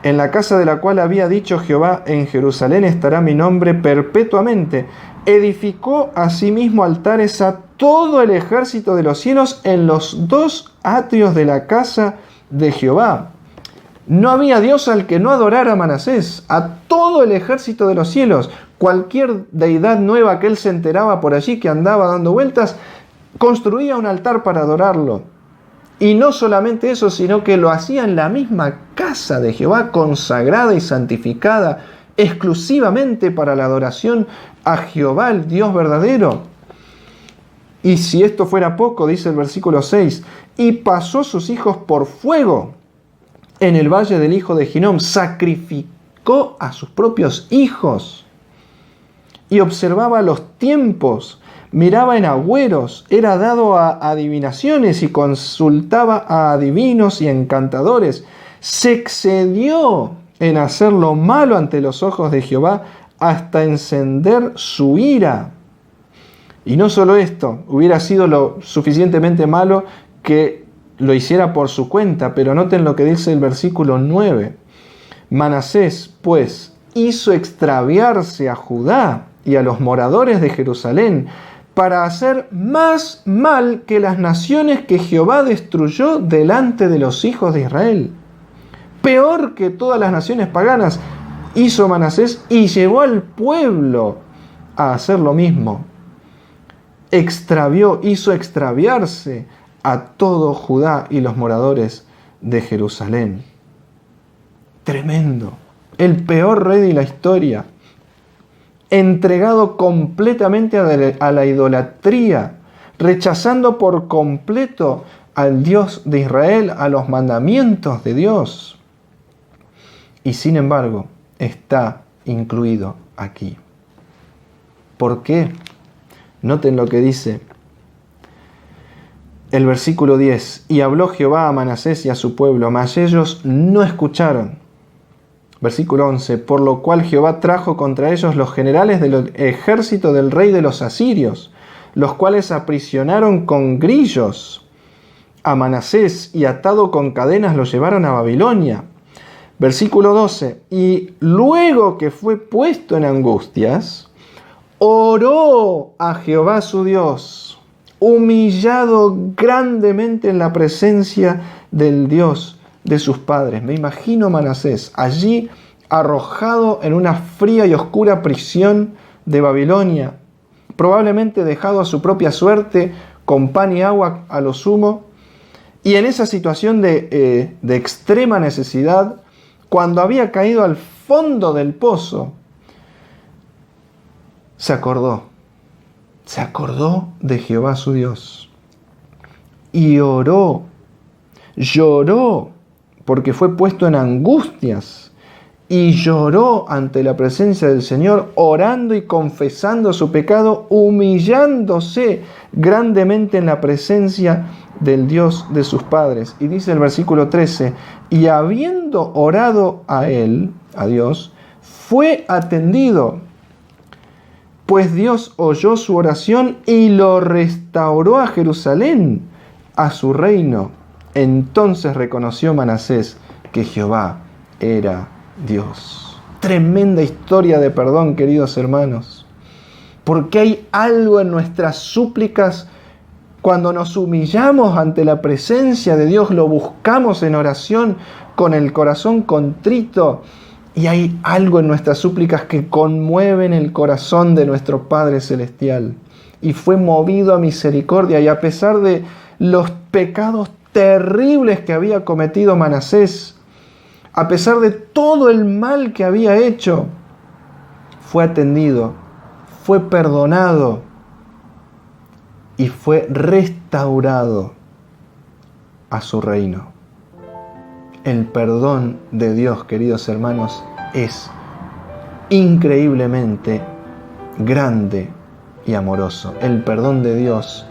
en la casa de la cual había dicho Jehová, en Jerusalén estará mi nombre perpetuamente. Edificó asimismo altares a todo el ejército de los cielos en los 2 atrios de la casa de Jehová. No había Dios al que no adorara Manasés, a todo el ejército de los cielos. Cualquier deidad nueva que él se enteraba por allí, que andaba dando vueltas, construía un altar para adorarlo. Y no solamente eso, sino que lo hacía en la misma casa de Jehová, consagrada y santificada exclusivamente para la adoración a Jehová, el Dios verdadero. Y si esto fuera poco, dice el versículo 6, y pasó sus hijos por fuego en el valle del hijo de Hinnom, sacrificó a sus propios hijos y observaba los tiempos, miraba en agüeros, era dado a adivinaciones y consultaba a adivinos y encantadores. Se excedió en hacer lo malo ante los ojos de Jehová hasta encender su ira. Y no solo esto, hubiera sido lo suficientemente malo que lo hiciera por su cuenta, pero noten lo que dice el versículo 9. Manasés, pues, hizo extraviarse a Judá y a los moradores de Jerusalén para hacer más mal que las naciones que Jehová destruyó delante de los hijos de Israel. Peor que todas las naciones paganas hizo Manasés y llevó al pueblo a hacer lo mismo. Hizo extraviarse a todo Judá y los moradores de Jerusalén. Tremendo. El peor rey de la historia, entregado completamente a la idolatría, rechazando por completo al Dios de Israel, a los mandamientos de Dios. Y sin embargo, está incluido aquí. ¿Por qué? Noten lo que dice el versículo 10. Y habló Jehová a Manasés y a su pueblo, mas ellos no escucharon. Versículo 11. Por lo cual Jehová trajo contra ellos los generales del ejército del rey de los asirios, los cuales aprisionaron con grillos a Manasés y atado con cadenas lo llevaron a Babilonia. Versículo 12. Y luego que fue puesto en angustias, oró a Jehová su Dios, humillado grandemente en la presencia del Dios de sus padres. Me imagino Manasés allí arrojado en una fría y oscura prisión de Babilonia, probablemente dejado a su propia suerte, con pan y agua a lo sumo, y en esa situación de extrema necesidad, cuando había caído al fondo del pozo, se acordó de Jehová su Dios y oró, lloró, porque fue puesto en angustias, y lloró ante la presencia del Señor, orando y confesando su pecado, humillándose grandemente en la presencia del Dios de sus padres. Y dice el versículo 13, y habiendo orado a él, a Dios, fue atendido, pues Dios oyó su oración y lo restauró a Jerusalén, a su reino. Entonces reconoció Manasés que Jehová era Dios. Tremenda historia de perdón, queridos hermanos. Porque hay algo en nuestras súplicas cuando nos humillamos ante la presencia de Dios, lo buscamos en oración con el corazón contrito. Y hay algo en nuestras súplicas que conmueven el corazón de nuestro Padre Celestial. Y fue movido a misericordia. Y a pesar de los pecados terribles que había cometido Manasés, a pesar de todo el mal que había hecho, fue atendido, fue perdonado y fue restaurado a su reino. El perdón de Dios, queridos hermanos, es increíblemente grande y amoroso. El perdón de Dios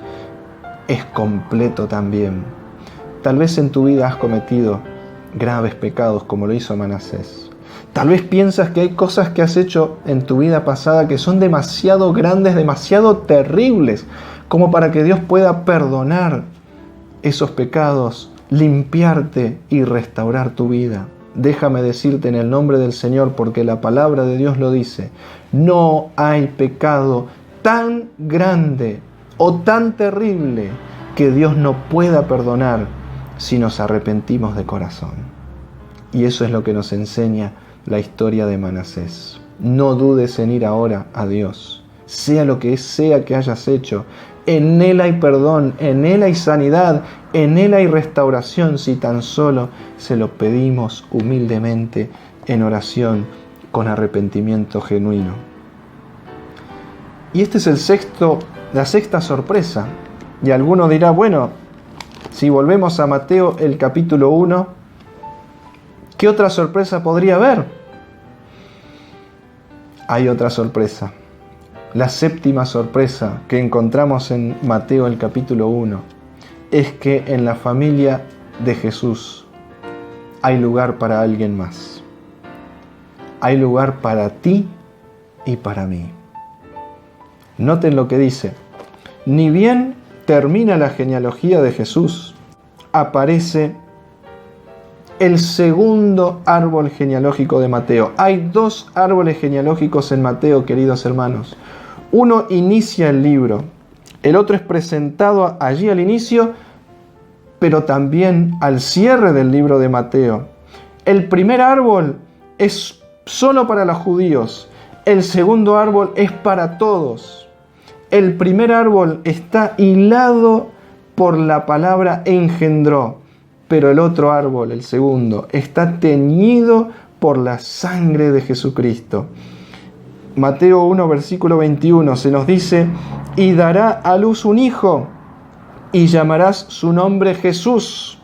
es completo también. Tal vez en tu vida has cometido graves pecados como lo hizo Manasés. Tal vez piensas que hay cosas que has hecho en tu vida pasada que son demasiado grandes, demasiado terribles, como para que Dios pueda perdonar esos pecados, limpiarte y restaurar tu vida. déjame decirte en el nombre del Señor, porque la palabra de Dios lo dice, no hay pecado tan grande o tan terrible que Dios no pueda perdonar si nos arrepentimos de corazón. Y eso es lo que nos enseña la historia de Manasés. No dudes en ir ahora a Dios, sea lo que sea que hayas hecho. En Él hay perdón, en Él hay sanidad, en Él hay restauración, si tan solo se lo pedimos humildemente en oración con arrepentimiento genuino. Y este es la sexta sorpresa. Y alguno dirá, bueno, si volvemos a Mateo el capítulo 1, ¿qué otra sorpresa podría haber? Hay otra sorpresa. La séptima sorpresa que encontramos en Mateo el capítulo 1 es que en la familia de Jesús hay lugar para alguien más. Hay lugar para ti y para mí. Noten lo que dice. Ni bien termina la genealogía de Jesús, aparece el segundo árbol genealógico de Mateo. Hay dos árboles genealógicos en Mateo, queridos hermanos. Uno inicia el libro, el otro es presentado allí al inicio, pero también al cierre del libro de Mateo. El primer árbol es solo para los judíos, el segundo árbol es para todos. El primer árbol está hilado por la palabra engendró, pero el otro árbol, el segundo, está teñido por la sangre de Jesucristo. Mateo 1, versículo 21, se nos dice, y dará a luz un hijo, y llamarás su nombre Jesús,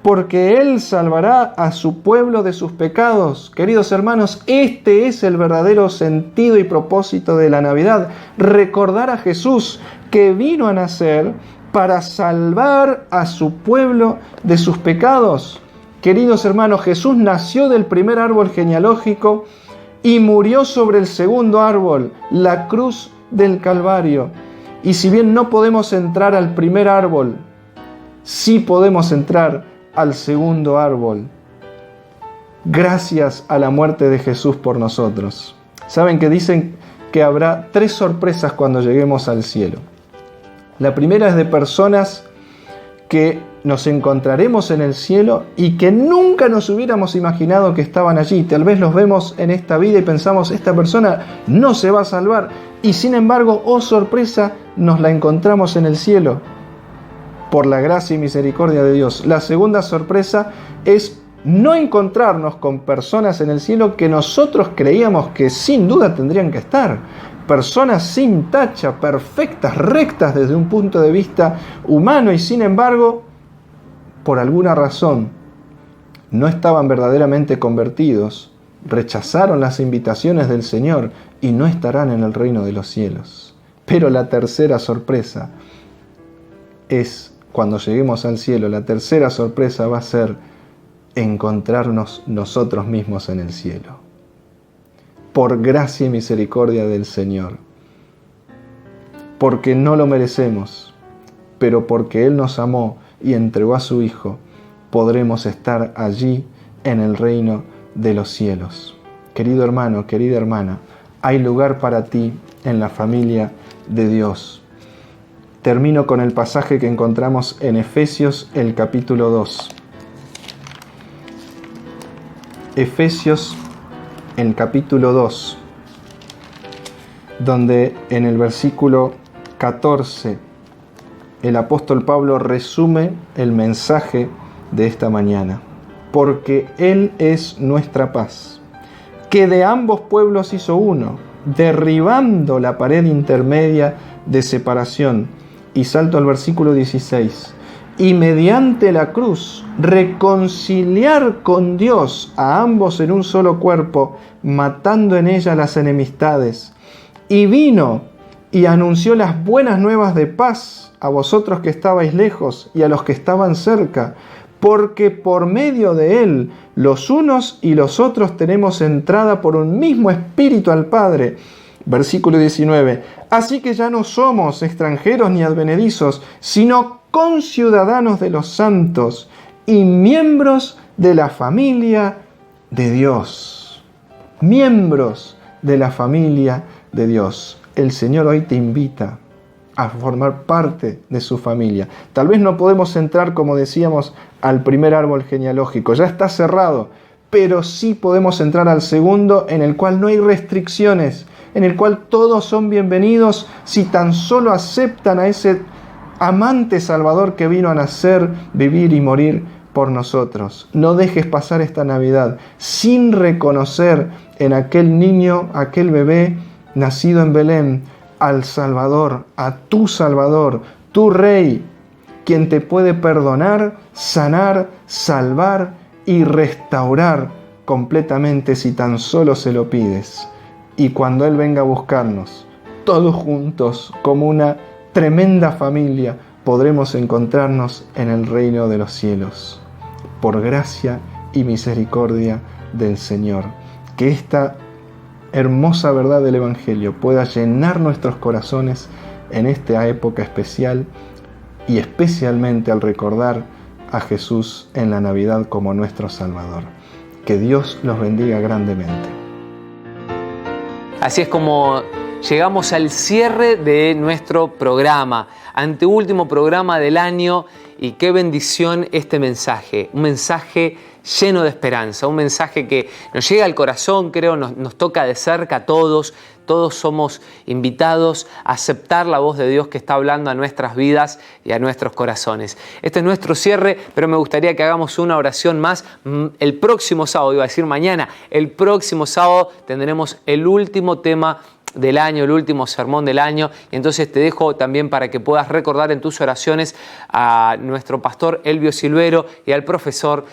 porque Él salvará a su pueblo de sus pecados. Queridos hermanos, este es el verdadero sentido y propósito de la Navidad, recordar a Jesús que vino a nacer para salvar a su pueblo de sus pecados. Queridos hermanos, Jesús nació del primer árbol genealógico y murió sobre el segundo árbol, la cruz del Calvario. Y si bien no podemos entrar al primer árbol, sí podemos entrar al segundo árbol, gracias a la muerte de Jesús por nosotros. ¿Saben que dicen que habrá 3 sorpresas cuando lleguemos al cielo? La primera es de personas que nos encontraremos en el cielo y que nunca nos hubiéramos imaginado que estaban allí. Tal vez los vemos en esta vida y pensamos, esta persona no se va a salvar. Y sin embargo, oh sorpresa, nos la encontramos en el cielo por la gracia y misericordia de Dios. La segunda sorpresa es no encontrarnos con personas en el cielo que nosotros creíamos que sin duda tendrían que estar. Personas sin tacha, perfectas, rectas desde un punto de vista humano, y sin embargo, por alguna razón, no estaban verdaderamente convertidos, rechazaron las invitaciones del Señor y no estarán en el reino de los cielos. Pero la tercera sorpresa es, cuando lleguemos al cielo, la tercera sorpresa va a ser encontrarnos nosotros mismos en el cielo. Por gracia y misericordia del Señor, porque no lo merecemos, pero porque Él nos amó y entregó a su Hijo, podremos estar allí en el reino de los cielos. Querido hermano, querida hermana, hay lugar para ti en la familia de Dios. Termino con el pasaje que encontramos en Efesios, el capítulo 2. Efesios, el capítulo 2, donde en el versículo 14 el apóstol Pablo resume el mensaje de esta mañana. Porque Él es nuestra paz, que de ambos pueblos hizo uno, derribando la pared intermedia de separación. Y salto al versículo 16. Y mediante la cruz reconciliar con Dios a ambos en un solo cuerpo, matando en ella las enemistades. Y vino y anunció las buenas nuevas de paz a vosotros que estabais lejos y a los que estaban cerca, porque por medio de Él los unos y los otros tenemos entrada por un mismo Espíritu al Padre. Versículo 19. Así que ya no somos extranjeros ni advenedizos, sino conciudadanos de los santos y miembros de la familia de Dios, miembros de la familia de Dios. El Señor hoy te invita a formar parte de su familia. Tal vez no podemos entrar, como decíamos, al primer árbol genealógico, ya está cerrado, pero sí podemos entrar al segundo, en el cual no hay restricciones, en el cual todos son bienvenidos si tan solo aceptan a ese amante Salvador que vino a nacer, vivir y morir por nosotros. No dejes pasar esta Navidad sin reconocer en aquel niño, aquel bebé nacido en Belén, al Salvador, a tu Salvador, tu Rey, quien te puede perdonar, sanar, salvar y restaurar completamente si tan solo se lo pides. Y cuando Él venga a buscarnos, todos juntos, como una tremenda familia, podremos encontrarnos en el reino de los cielos. Por gracia y misericordia del Señor. Que esta hermosa verdad del Evangelio pueda llenar nuestros corazones en esta época especial y especialmente al recordar a Jesús en la Navidad como nuestro Salvador. Que Dios los bendiga grandemente. Así es como llegamos al cierre de nuestro programa, anteúltimo programa del año, y qué bendición este mensaje, un mensaje lleno de esperanza, un mensaje que nos llega al corazón, creo, nos toca de cerca a todos. Todos somos invitados a aceptar la voz de Dios que está hablando a nuestras vidas y a nuestros corazones. Este es nuestro cierre, pero me gustaría que hagamos una oración más. El próximo sábado, iba a decir mañana, el próximo sábado tendremos el último tema del año, el último sermón del año, y entonces te dejo también para que puedas recordar en tus oraciones a nuestro pastor Elvio Silvero y al profesor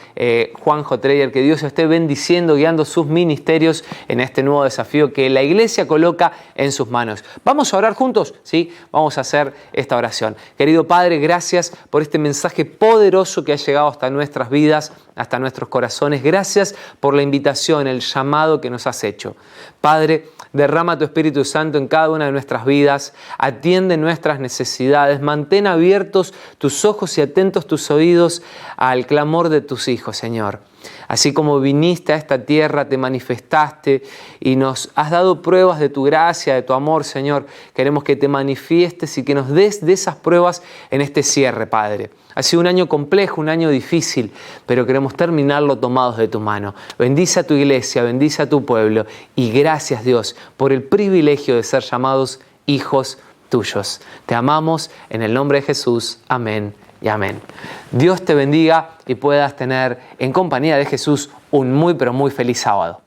Juanjo Treyer. Que Dios esté bendiciendo, guiando sus ministerios en este nuevo desafío que la Iglesia coloca en sus manos. ¿Vamos a orar juntos? Sí, vamos a hacer esta oración. Querido Padre, gracias por este mensaje poderoso que ha llegado hasta nuestras vidas, hasta nuestros corazones. Gracias por la invitación, el llamado que nos has hecho. Padre, derrama tu Espíritu Santo en cada una de nuestras vidas, atiende nuestras necesidades, mantén abiertos tus ojos y atentos tus oídos al clamor de tus hijos, Señor. Así como viniste a esta tierra, te manifestaste y nos has dado pruebas de tu gracia, de tu amor, Señor. Queremos que te manifiestes y que nos des de esas pruebas en este cierre, Padre. Ha sido un año complejo, un año difícil, pero queremos terminarlo tomados de tu mano. Bendice a tu iglesia, bendice a tu pueblo y gracias, Dios, por el privilegio de ser llamados hijos tuyos. Te amamos en el nombre de Jesús. Amén y amén. Dios te bendiga y puedas tener en compañía de Jesús un muy, pero muy feliz sábado.